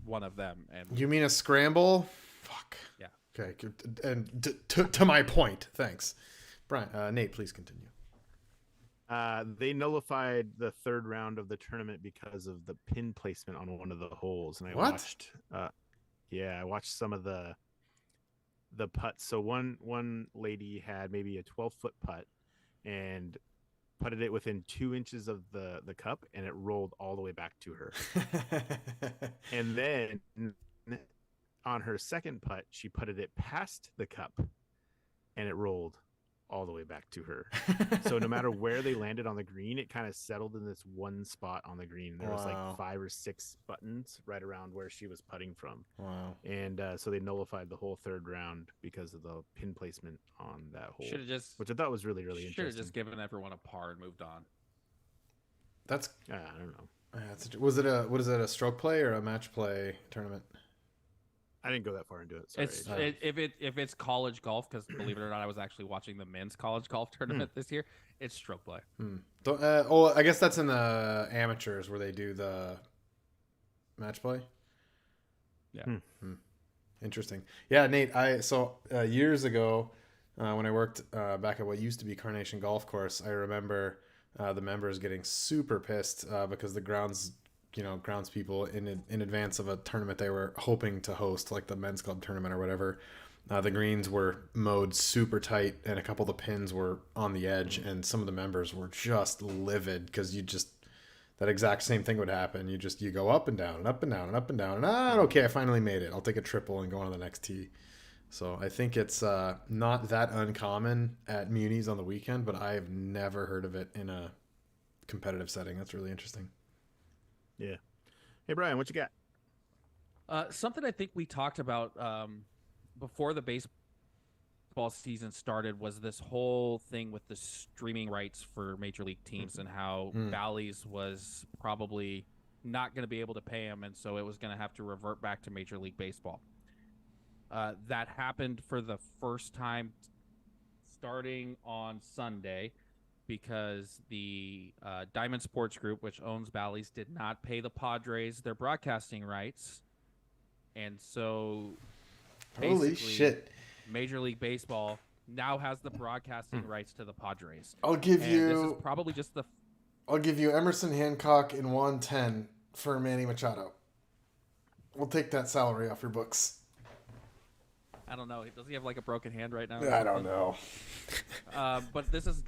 one of them. And you mean a scramble? Fuck. Yeah. Okay. And to my point, thanks, Brian. Nate, please continue. They nullified the 3rd round of the tournament because of the pin placement on one of the holes, and I watched some of the putts. So one lady had maybe a 12-foot putt and putted it within 2 inches of the cup, and it rolled all the way back to her. And then on her second putt, she putted it past the cup, and it rolled all the way back to her. So no matter where they landed on the green, it kind of settled in this one spot on the green. There was like 5 or 6 buttons right around where she was putting from. Wow. And so they nullified the whole 3rd round because of the pin placement on that hole. Which I thought was really, really interesting. Should have just given everyone a par and moved on. That's I don't know. Was it a what is it, a stroke play or a match play tournament? I didn't go that far into it. Sorry. If it's college golf, because believe it or not, I was actually watching the men's college golf tournament this year. It's stroke play. I guess that's in the amateurs where they do the match play. Yeah. Interesting. Yeah, Nate. Years ago, when I worked back at what used to be Carnation Golf Course, I remember the members getting super pissed because the groundspeople in advance of a tournament they were hoping to host, like the men's club tournament or whatever. The greens were mowed super tight, and a couple of the pins were on the edge, and some of the members were just livid because that exact same thing would happen. You go up and down and up and down and up and down, and okay, I finally made it. I'll take a triple and go on to the next tee. So I think it's not that uncommon at munis on the weekend, but I've never heard of it in a competitive setting. That's really interesting. Yeah. Hey, Brian, what you got? Something I think we talked about before the baseball season started was this whole thing with the streaming rights for major league teams and how Bally's was probably not going to be able to pay them, and so it was going to have to revert back to Major League Baseball. That happened for the first time starting on Sunday because the Diamond Sports Group, which owns Bally's, did not pay the Padres their broadcasting rights. And so holy shit, Major League Baseball now has the broadcasting rights to the Padres. This is probably just I'll give you Emerson Hancock in 110 for Manny Machado. We'll take that salary off your books. I don't know. Does he have like a broken hand right now? I don't know. But this is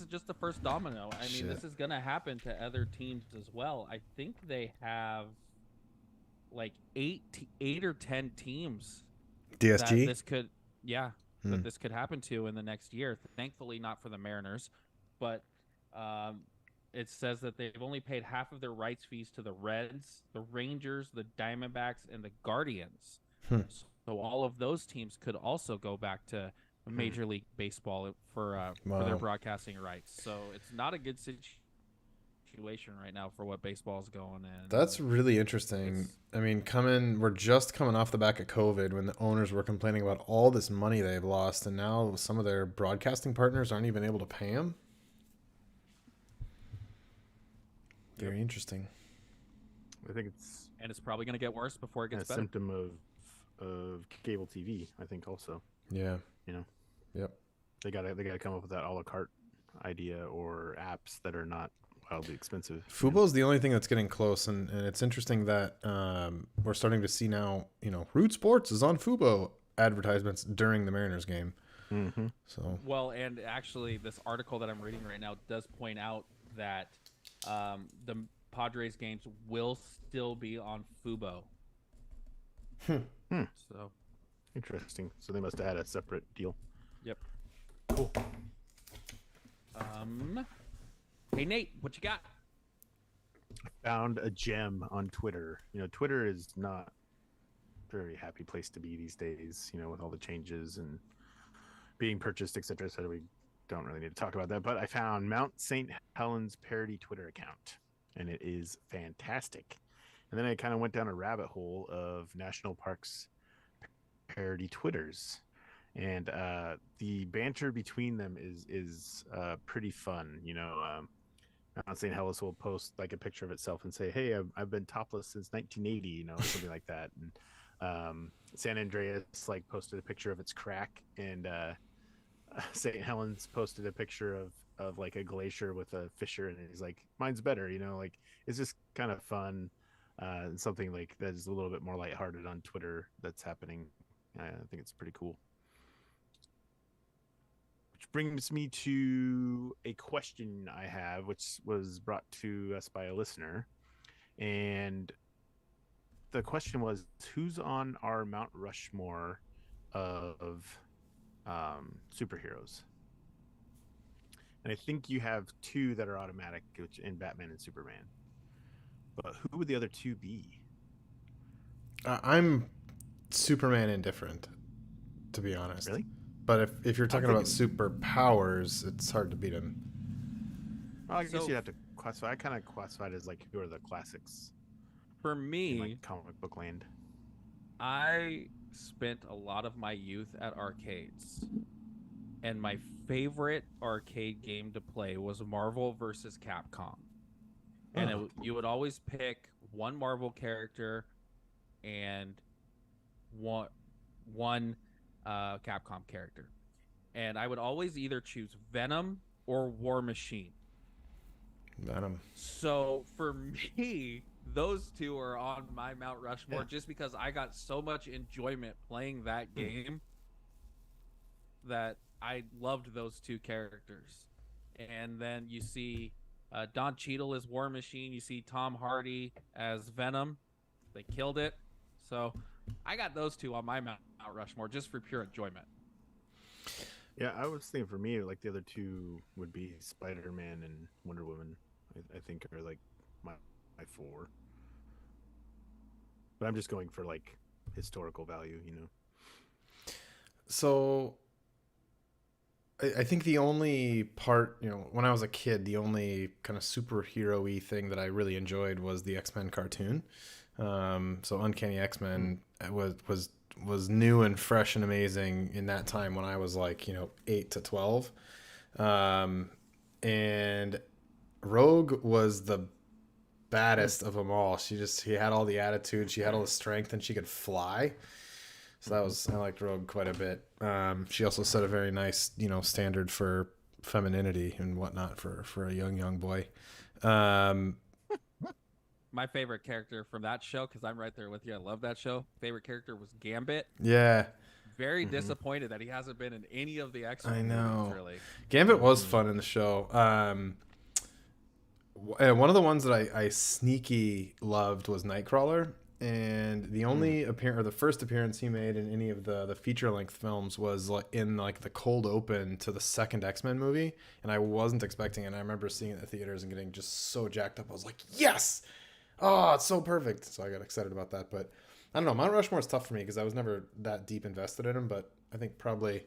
just the first domino. I mean, this is gonna happen to other teams as well. I think they have like eight or 10 teams. DSG. That this could happen to in the next year. Thankfully, not for the Mariners, but it says that they've only paid half of their rights fees to the Reds, the Rangers, the Diamondbacks, and the Guardians. So all of those teams could also go back to Major League Baseball for their broadcasting rights. So it's not a good situation right now for what baseball is going in. That's really interesting. I mean, we're just coming off the back of COVID when the owners were complaining about all this money they've lost, and now some of their broadcasting partners aren't even able to pay them. Very interesting. I think it's probably going to get worse before it gets better. A symptom of cable TV, I think, also. Yeah. Yep. They gotta come up with that a la carte idea or apps that are not wildly expensive. Fubo is the only thing that's getting close, and it's interesting that we're starting to see now. Root Sports is on Fubo advertisements during the Mariners game. Mm-hmm. So and actually, this article that I'm reading right now does point out that the Padres games will still be on Fubo. So interesting. So they must have had a separate deal. Yep. Cool. Hey Nate, what you got? I found a gem on Twitter. Twitter is not a very happy place to be these days, with all the changes and being purchased, etc. So we don't really need to talk about that. But I found Mount St. Helens parody Twitter account, and it is fantastic. And then I kind of went down a rabbit hole of national parks parody Twitters, and the banter between them is pretty fun. Mount St. Helens will post like a picture of itself and say, "Hey, I've been topless since 1980," something like that. And San Andreas posted a picture of its crack, and St. Helens posted a picture of like a glacier with a fissure, and he's like, "Mine's better," it's just kind of fun. And something like that is a little bit more lighthearted on Twitter that's happening. I think it's pretty cool. Which brings me to a question I have, which was brought to us by a listener. And the question was, who's on our Mount Rushmore of superheroes? And I think you have two that are automatic, which in Batman and Superman. But who would the other two be? I'm Superman indifferent, to be honest. Really? But if you're talking about superpowers, it's hard to beat him. Well, I guess you'd have to classify? I kind of classify it as like who are the classics For in me, like comic book land. I spent a lot of my youth at arcades, and my favorite arcade game to play was Marvel versus Capcom. And Oh. you would always pick one Marvel character and one Capcom character, and I would always either choose Venom or War Machine. Venom. So for me, those two are on my Mount Rushmore just because I got so much enjoyment playing that game that I loved those two characters. And then you see Don Cheadle as War Machine. You see Tom Hardy as Venom. They killed it. So I got those two on my Mount Rushmore just for pure enjoyment. Yeah, I was thinking for me, like the other two would be Spider-Man and Wonder Woman. I think are like my four. But I'm just going for like historical value, you know. So I think the only part, when I was a kid, the only kind of superhero-y thing that I really enjoyed was the X-Men cartoon. So Uncanny X-Men was new and fresh and amazing in that time when I was like, 8 to 12. And Rogue was the baddest of them all. She had all the attitude, she had all the strength, and she could fly. So I liked Rogue quite a bit. She also set a very nice, standard for femininity and whatnot for a young boy. My favorite character from that show, because I'm right there with you. I love that show. Favorite character was Gambit. Yeah. Very disappointed that he hasn't been in any of the X-Men I know. movies, really. Gambit was fun in the show. One of the ones that I sneaky loved was Nightcrawler. And the only the first appearance he made in any of the feature-length films was in the cold open to the second X-Men movie, and I wasn't expecting it. And I remember seeing it at the theaters and getting just so jacked up. I was like, yes! Oh, it's so perfect. So I got excited about that. But I don't know. Mount Rushmore is tough for me because I was never that deep invested in him. But I think probably,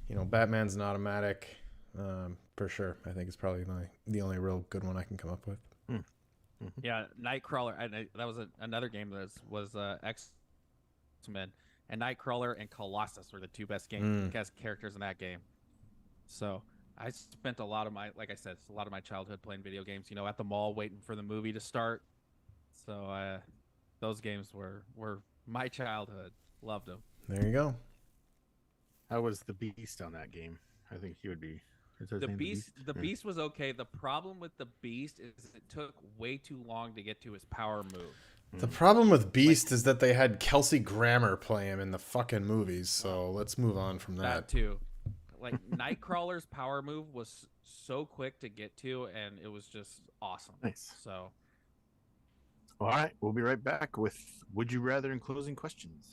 Batman's an automatic for sure. I think it's probably the only real good one I can come up with. Yeah, Nightcrawler. That was another game that was X-Men, and Nightcrawler and Colossus were the two best characters in that game. So I spent a lot of my childhood playing video games. At the mall waiting for the movie to start. So those games were my childhood. Loved them. There you go. How was the Beast on that game? I think he would be. The Beast was okay. The problem with the Beast is it took way too long to get to his power move. The problem with Beast is that they had Kelsey Grammer play him in the fucking movies. So let's move on from that. That too. Like Nightcrawler's power move was so quick to get to, and it was just awesome. Nice. So, all right, we'll be right back with Would You Rather and closing questions.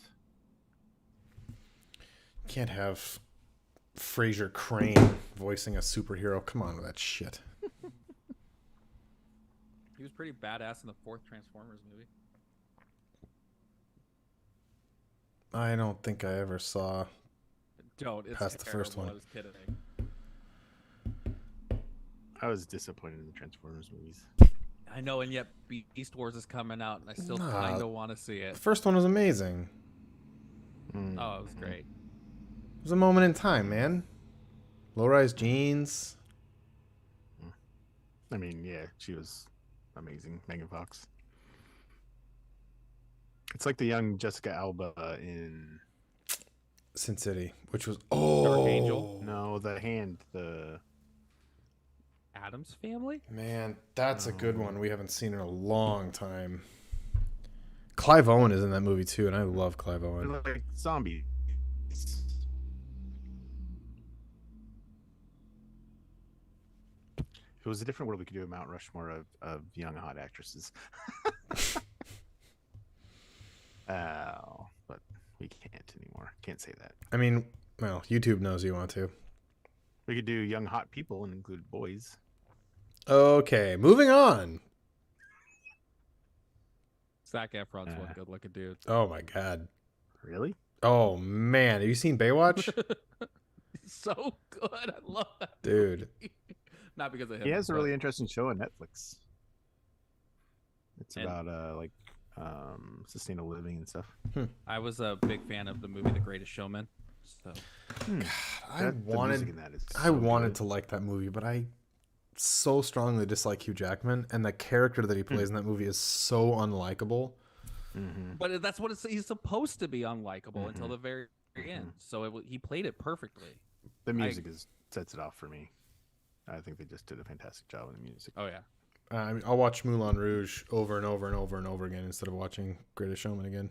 Can't have Fraser Crane voicing a superhero. Come on with that shit. He was pretty badass in the fourth Transformers movie. I don't think I ever saw It's past the first one. I was kidding. I was disappointed in the Transformers movies. I know, and yet Beast Wars is coming out, and I still kind of want to see it. The first one was amazing. Oh, it was great. It was a moment in time, man. Low-rise jeans. I mean, yeah, she was amazing, Megan Fox. It's like the young Jessica Alba in Sin City, which was Dark Angel. No, the Addams Family. Man, that's a good one. We haven't seen in a long time. Clive Owen is in that movie too, and I love Clive Owen. like zombie. If it was a different world, we could do a Mount Rushmore of young hot actresses. But we can't anymore. Can't say that. I mean, well, YouTube knows you want to. We could do young hot people and include boys. Okay, moving on. Zac Efron's one good looking dude. Oh my god. Really? Oh man, have you seen Baywatch? So good. I love that Dude. movie. Not because of him. He has a but- really interesting show on Netflix. It's And- about sustainable living and stuff. I was a big fan of the movie The Greatest Showman. So I The music wanted in that is I so wanted good. to like that movie, but I so strongly dislike Hugh Jackman, and the character that he plays in that movie is so unlikable. Mhm. But that's what he's supposed to be unlikable until the very end. So he played it perfectly. The music sets it off for me. I think they just did a fantastic job with the music. Oh yeah. I'll watch Moulin Rouge over and over and over and over again instead of watching Greatest Showman again.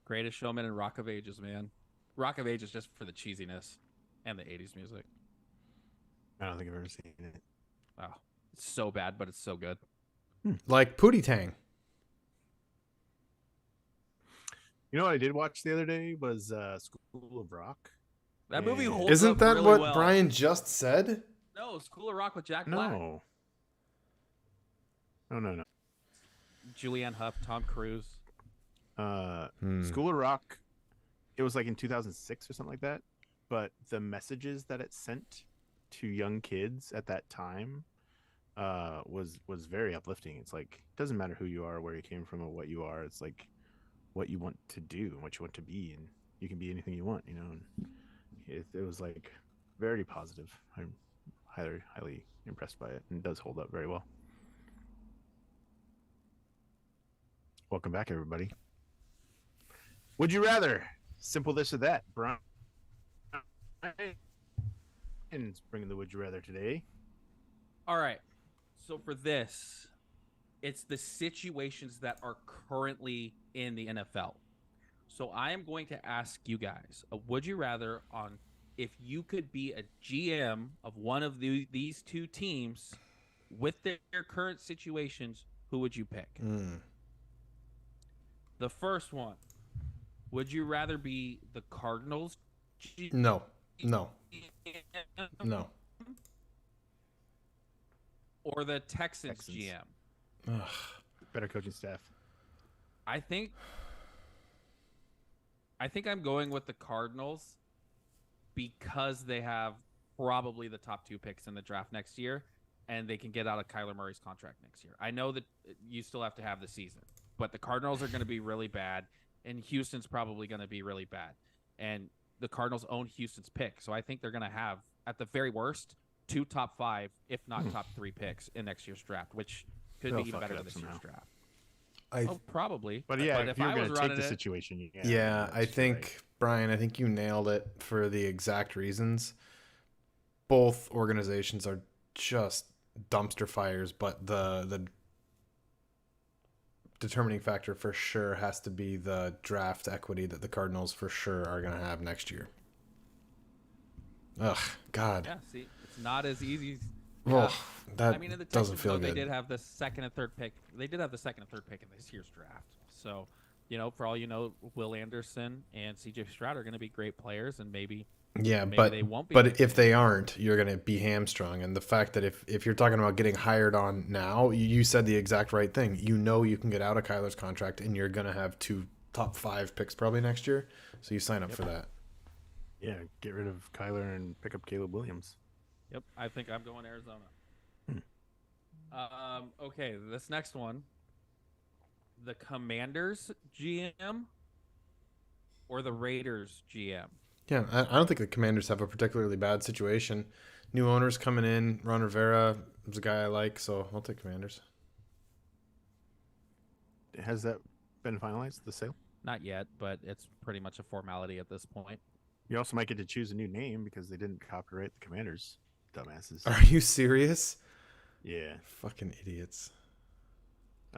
Greatest Showman and Rock of Ages, man. Rock of Ages just for the cheesiness and the 80s music. I don't think I've ever seen it. Wow. It's so bad, but it's so good. Like Pootie Tang. You know what I did watch the other day was School of Rock. That movie holds Isn't up that really what well. Brian just said? No, School of Rock with Jack Black. No. No. Julianne Hough, Tom Cruise. School of Rock. It was like in 2006 or something like that. But the messages that it sent to young kids at that time was very uplifting. It's like it doesn't matter who you are, where you came from, or what you are. It's like what you want to do and what you want to be, and you can be anything you want, you know. And it was like very positive. I'm highly impressed by it, and it does hold up very well. Welcome back, everybody. Would you rather? Simple this or that, Brian. And bringing the would you rather today. All right. So for this, it's the situations that are currently in the NFL. So I am going to ask you guys a would you rather on if you could be a GM of one of these two teams with their current situations, who would you pick? The first one, would you rather be the Cardinals? No. Or the Texans GM? Ugh. Better coaching staff. I think I'm going with the Cardinals because they have probably the top 2 picks in the draft next year, and they can get out of Kyler Murray's contract next year. I know that you still have to have the season, but the Cardinals are going to be really bad, and Houston's probably going to be really bad. And the Cardinals own Houston's pick, so I think they're going to have, at the very worst, 2 top 5, if not top 3 picks in next year's draft, which could They'll be even fuck it better up than this somehow. year's draft. I Probably. But yeah, if if you're I going was to take running the it, situation, Yeah, I that's think, right. Brian, I think you nailed it for the exact reasons. Both organizations are just dumpster fires, but the determining factor for sure has to be the draft equity that the Cardinals for sure are going to have next year. Ugh, God. yeah, see, it's not as easy. Oh, that I mean, in the doesn't Texans, feel though, good. they did have the second and third pick. They did have the second and third pick in this year's draft. So, you know, for all you know, Will Anderson and C.J. Stroud are going to be great players, and maybe Yeah, they won't be. but if they aren't, you're going to be hamstrung. And the fact that if you're talking about getting hired on now, you said the exact right thing. You know you can get out of Kyler's contract, and you're going to have 2 top 5 picks probably next year. So you sign up for that. Yeah, get rid of Kyler and pick up Caleb Williams. Yep, I think I'm going Arizona. Okay, this next one, the Commanders GM or the Raiders GM? Yeah, I don't think the Commanders have a particularly bad situation. New owners coming in. Ron Rivera is a guy I like, so I'll take Commanders. Has that been finalized, the sale? Not yet, but it's pretty much a formality at this point. You also might get to choose a new name because they didn't copyright the Commanders. Dumbasses. Are you serious? Yeah. Fucking idiots.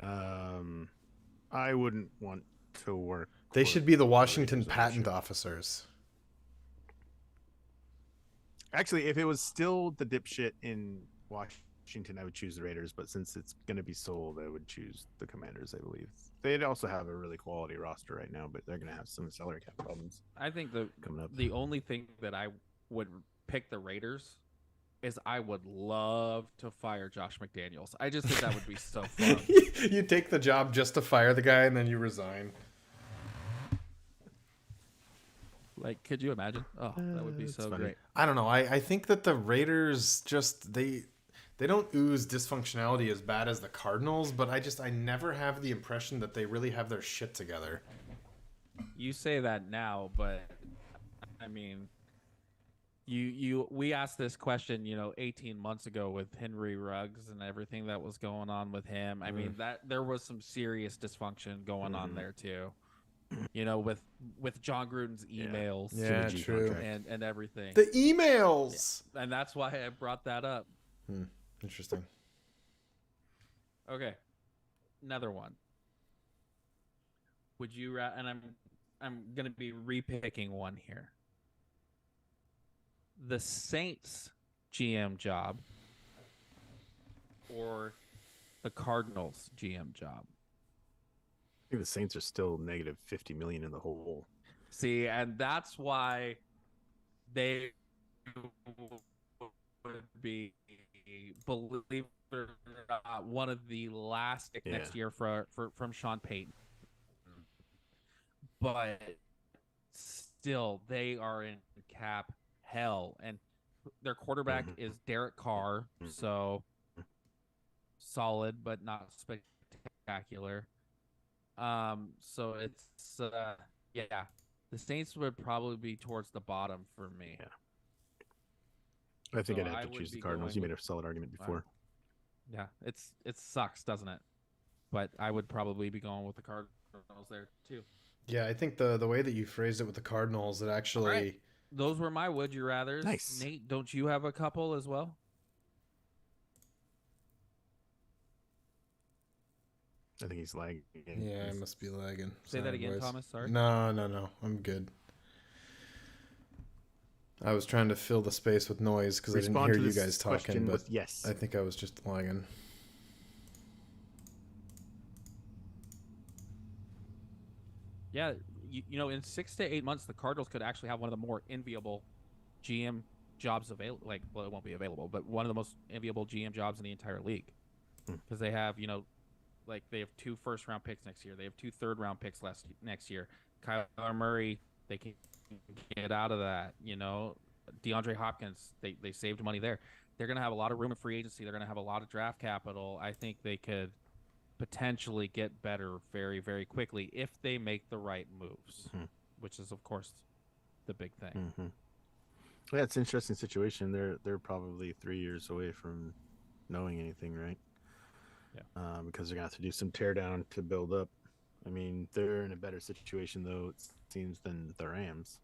I wouldn't want to work. They for should be the Washington Raiders patent ownership. officers. Actually, if it was still the dipshit in Washington, I would choose the Raiders. But since it's going to be sold, I would choose the Commanders, I believe. They'd also have a really quality roster right now, but they're going to have some salary cap problems I think coming up. the only thing that I would pick the Raiders is I would love to fire Josh McDaniels. I just think that would be so fun. You take the job just to fire the guy and then you resign. Like, could you imagine? Oh, that would be It's so funny. great. I don't know. I think that the Raiders just they they don't ooze dysfunctionality as bad as the Cardinals, but I never have the impression that they really have their shit together. You say that now, but I mean, we asked this question, 18 months ago with Henry Ruggs and everything that was going on with him. I mean, that there was some serious dysfunction going on there too. With John Gruden's emails, Yeah, true. and everything. The emails. Yeah. And that's why I brought that up. Interesting. Okay, another one. Would you? And I'm gonna be repicking one here. The Saints GM job or the Cardinals GM job? I think the Saints are still negative 50 million in the hole. See, and that's why they would be, believe it or not, one of the last next year from Sean Payton. But still, they are in cap hell, and their quarterback is Derek Carr, so solid but not spectacular. So it's the Saints would probably be towards the bottom for me. I think I'd have to choose the Cardinals. You made a solid argument before. Yeah, it sucks, doesn't it? But I would probably be going with the Cardinals there too. Yeah, I think the way that you phrased it with the Cardinals, it actually. Right. Those were my would you rathers. Nice. Nate, don't you have a couple as well? I think he's lagging. Yeah, I must be lagging. Say that again, Thomas. Sorry. No. I'm good. I was trying to fill the space with noise because I didn't hear you guys talking, but yes. I think I was just lagging. Yeah, in 6 to 8 months, the Cardinals could actually have one of the more enviable GM jobs available. It won't be available, but one of the most enviable GM jobs in the entire league, because they have, they have 2 first-round picks next year. They have 2 third-round picks next year. Kyler Murray, they can get out of that. DeAndre Hopkins, they saved money there. They're going to have a lot of room in free agency. They're going to have a lot of draft capital. I think they could potentially get better very, very quickly if they make the right moves, which is, of course, the big thing. Yeah, it's an interesting situation. They're probably 3 years away from knowing anything, right? Yeah. Because they're going to have to do some teardown to build up. I mean, they're in a better situation, though, it seems, than the Rams.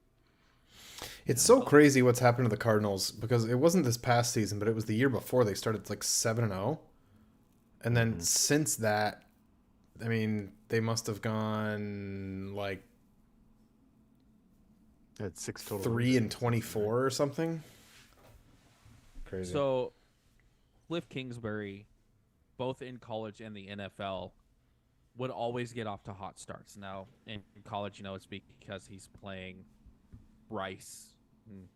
It's so crazy what's happened to the Cardinals, because it wasn't this past season, but it was the year before. They started 7-0. And then since that, I mean, they must have gone That's 6 total. 3-24 or something. Crazy. So, Cliff Kingsbury, both in college and the NFL, would always get off to hot starts. Now, in college, it's because he's playing Rice and,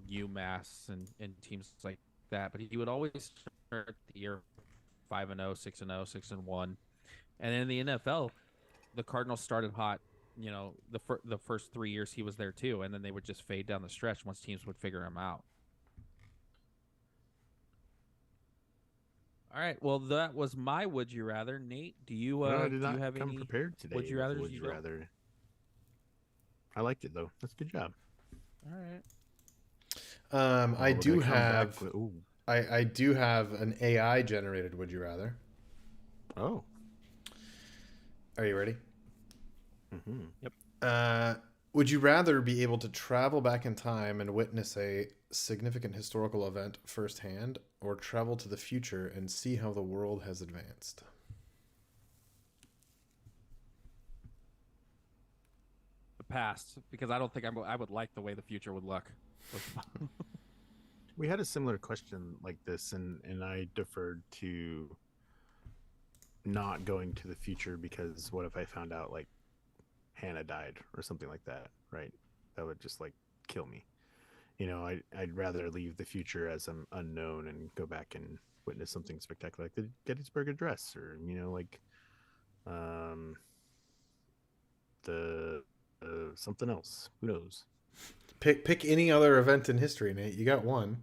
UMass and teams like that. But he would always start the year 5-0, 6-0, 6-1. And then in the NFL, the Cardinals started hot, the first 3 years he was there too. And then they would just fade down the stretch once teams would figure him out. All right. Well, that was my would you rather. Nate, do you have any prepared today? Would you rather? Would you rather? I liked it though. That's a good job. All right. I do have an AI generated would you rather. Oh. Are you ready? Yep. Would you rather be able to travel back in time and witness a significant historical event firsthand, or travel to the future and see how the world has advanced? The past, because I don't think I would like the way the future would look. We had a similar question like this, and I deferred to not going to the future, because what if I found out Hannah died or something like that, right? That would just kill me. I'd rather leave the future as I'm unknown and go back and witness something spectacular, like the Gettysburg Address, or the something else. Who knows? Pick any other event in history, Nate. You got one.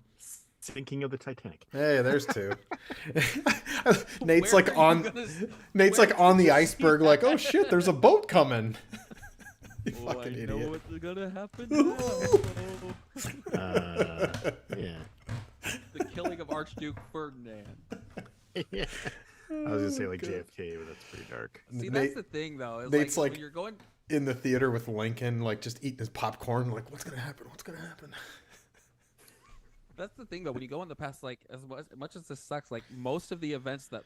sinking of the Titanic. Hey, there's two. Nate's Where like are you on. gonna s- Nate's where like on did the you see iceberg, like, oh that? shit, there's a boat coming. You Oh, fucking I know idiot. what's gonna happen now. Yeah. The killing of Archduke Ferdinand. Yeah. I was gonna say like God. JFK, but that's pretty dark. See, Nate- that's the thing, though. Is Nate's like like- when you're going. In the theater with Lincoln, like just eating his popcorn, like, what's gonna happen? What's gonna happen? That's the thing, though. When you go in the past, like as much as this sucks, like most of the events that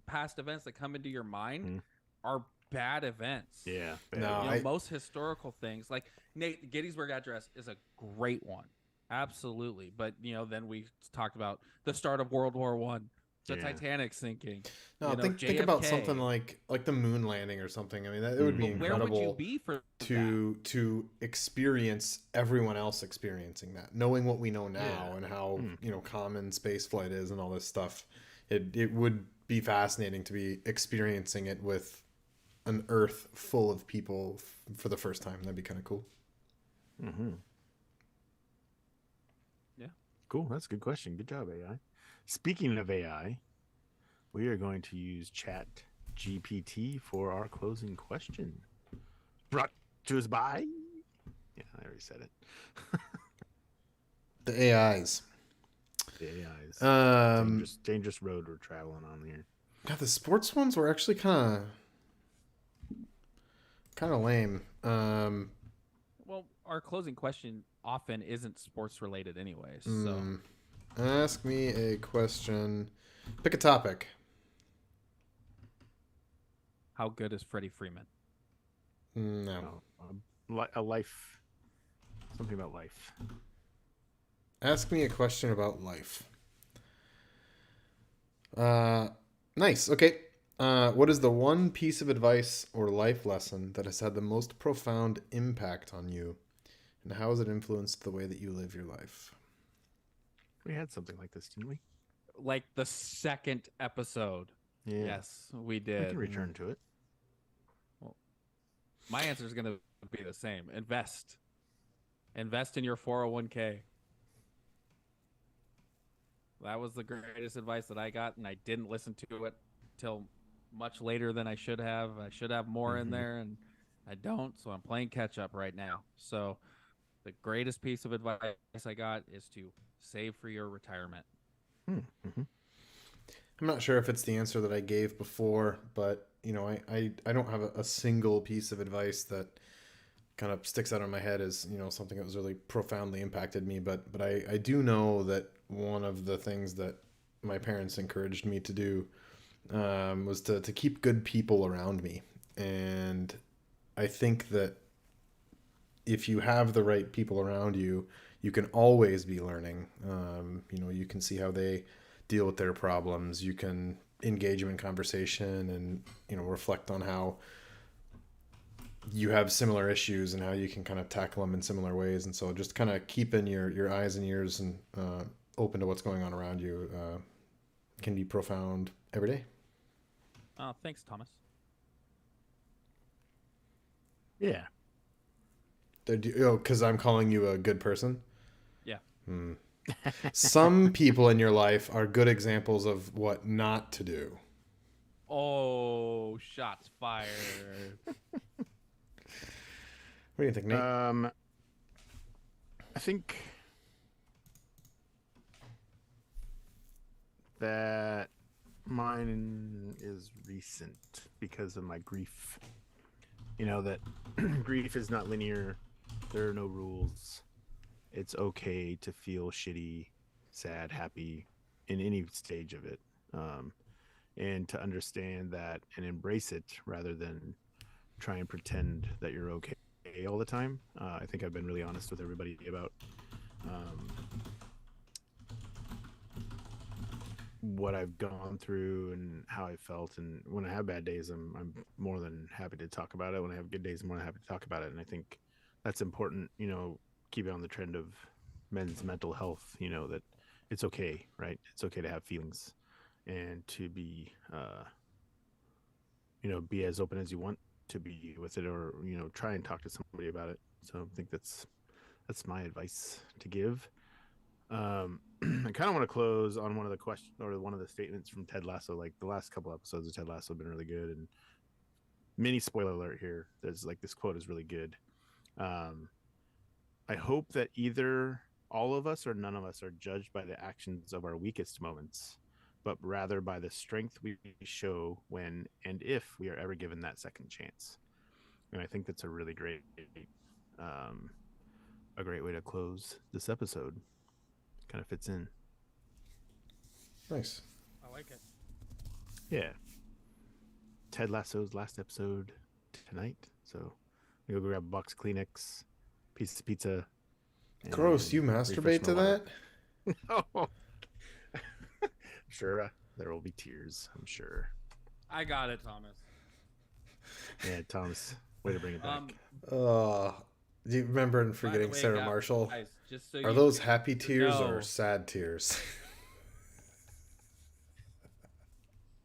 past events that come into your mind are bad events. Yeah. No, You know, most historical things, like Nate, the Gettysburg Address is a great one, absolutely. But you know, then we talked about the start of World War One, the Yeah. Titanic sinking. No, you know, think about JFK. something like the moon landing or something. I mean, that it would be But where incredible would you be for that? to experience everyone else experiencing that, knowing what we know now Yeah. and how common space flight is and all this stuff. It would be fascinating to be experiencing it with an Earth full of people for the first time. That'd be kind of cool. Mm-hmm. Yeah. Cool. That's a good question. Good job, AI. Speaking of AI, we are going to use Chat GPT for our closing question. Brought to us by. Yeah, I already said it. The AIs. The AIs. Um, Dangerous road we're traveling on here. God, the sports ones were actually kind of lame. Well, our closing question often isn't sports related, anyways. So Ask me a question. Pick a topic. how good is Freddie Freeman? No. A life. Something about life. Ask me a question about life. Nice. Okay. What is the one piece of advice or life lesson that has had the most profound impact on you, and how has it influenced the way that you live your life? We had something like this, didn't we? Like the second episode. Yeah. Yes, we We did. can return to it. My answer is going to be the same. Invest in your 401k. That was the greatest advice that I got, and I didn't listen to it till much later than I should have. I should have more in there, and I don't, so I'm playing catch up right now. So the greatest piece of advice I got is to save for your retirement. Mm-hmm. I'm not sure if it's the answer that I gave before, but I don't have a single piece of advice that kind of sticks out in my head as something that was really profoundly impacted me. But I do know that one of the things that my parents encouraged me to do was to keep good people around me. And I think that if you have the right people around you, you can always be learning. You can see how they deal with their problems. You can engage them in conversation and reflect on how you have similar issues and how you can kind of tackle them in similar ways. And so just kind of keeping your eyes and ears and open to what's going on around you can be profound every day. Oh, thanks, Thomas. Yeah. Because I'm calling you a good person? Yeah. Some people in your life are good examples of what not to do. Oh, shots fired. What do you think, Nate? I think that mine is recent because of my grief. That grief is not linear. There are no rules. It's okay to feel shitty, sad, happy in any stage of it. And to understand that and embrace it rather than try and pretend that you're okay all the time. I think I've been really honest with everybody about what I've gone through and how I felt. And when I have bad days, I'm more than happy to talk about it. When I have good days, I'm more than happy to talk about it. And I think that's important, keeping on the trend of men's mental health, that it's okay, right? It's okay to have feelings and to be, be as open as you want to be with it, or try and talk to somebody about it. So I think that's my advice to give. I kind of want to close on one of the questions or one of the statements from Ted Lasso. Like the last couple episodes of Ted Lasso have been really good. And mini spoiler alert here. There's like this quote is really good. I hope that either all of us or none of us are judged by the actions of our weakest moments, but rather by the strength we show when and if we are ever given that second chance. And I think that's a really great way to close this episode. Kind of fits in. Nice. I like it. Yeah. Ted Lasso's last episode tonight. So we go grab a box of Kleenex, piece of pizza. Gross. You masturbate to that? Oh. Sure. There will be tears, I'm sure. I got it, Thomas. Yeah, Thomas. Way to bring it back. Do you remember in Forgetting way, Sarah Marshall? Guys, just so Are you those happy tears know. or sad tears?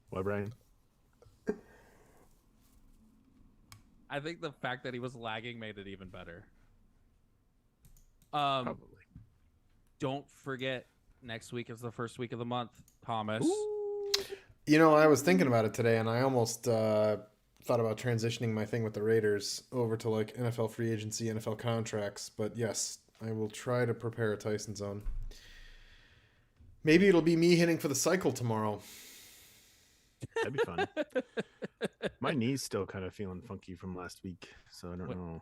What, Brian? I think the fact that he was lagging made it even better. Probably. Don't forget, next week is the first week of the month, Thomas. Ooh. You know, I was thinking about it today, and I almost thought about transitioning my thing with the Raiders over to like NFL free agency, NFL contracts. But yes, I will try to prepare a Tyson zone. Maybe it'll be me hitting for the cycle tomorrow. That'd be fun. My knee's still kind of feeling funky from last week, so I don't know.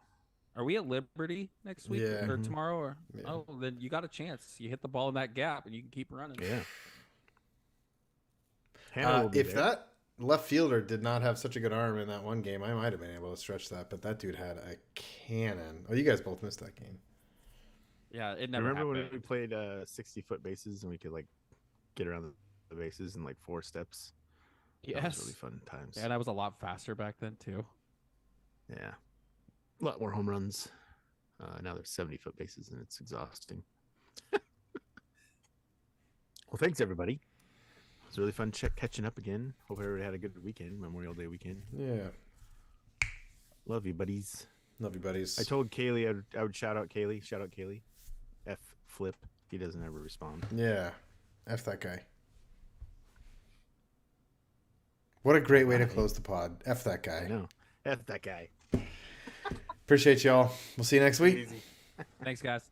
Are we at Liberty next week Yeah. or tomorrow? Or Yeah. oh, then you got a chance. You hit the ball in that gap, and you can keep running. Yeah. Hannah will be If there. that left fielder did not have such a good arm in that one game, I might have been able to stretch that. But that dude had a cannon. Oh, you guys both missed that game. Yeah, it never Remember happened. when we played 60-foot bases and we could like get around the bases in like 4 steps? That Yes. was really fun times. And I was a lot faster back then too. Yeah. A lot more home runs. Now there's 70-foot bases and it's exhausting. Well, thanks everybody. It was really fun catching up again. Hope everybody had a good weekend, Memorial Day weekend. Yeah. Love you, buddies. Love you, buddies. I told Kaylee I would shout out Kaylee. Shout out Kaylee. F Flip. He doesn't ever respond. Yeah. F that guy. What a great way to close the pod. F that I guy. know. F that guy. Appreciate y'all. We'll see you next week. Thanks, guys.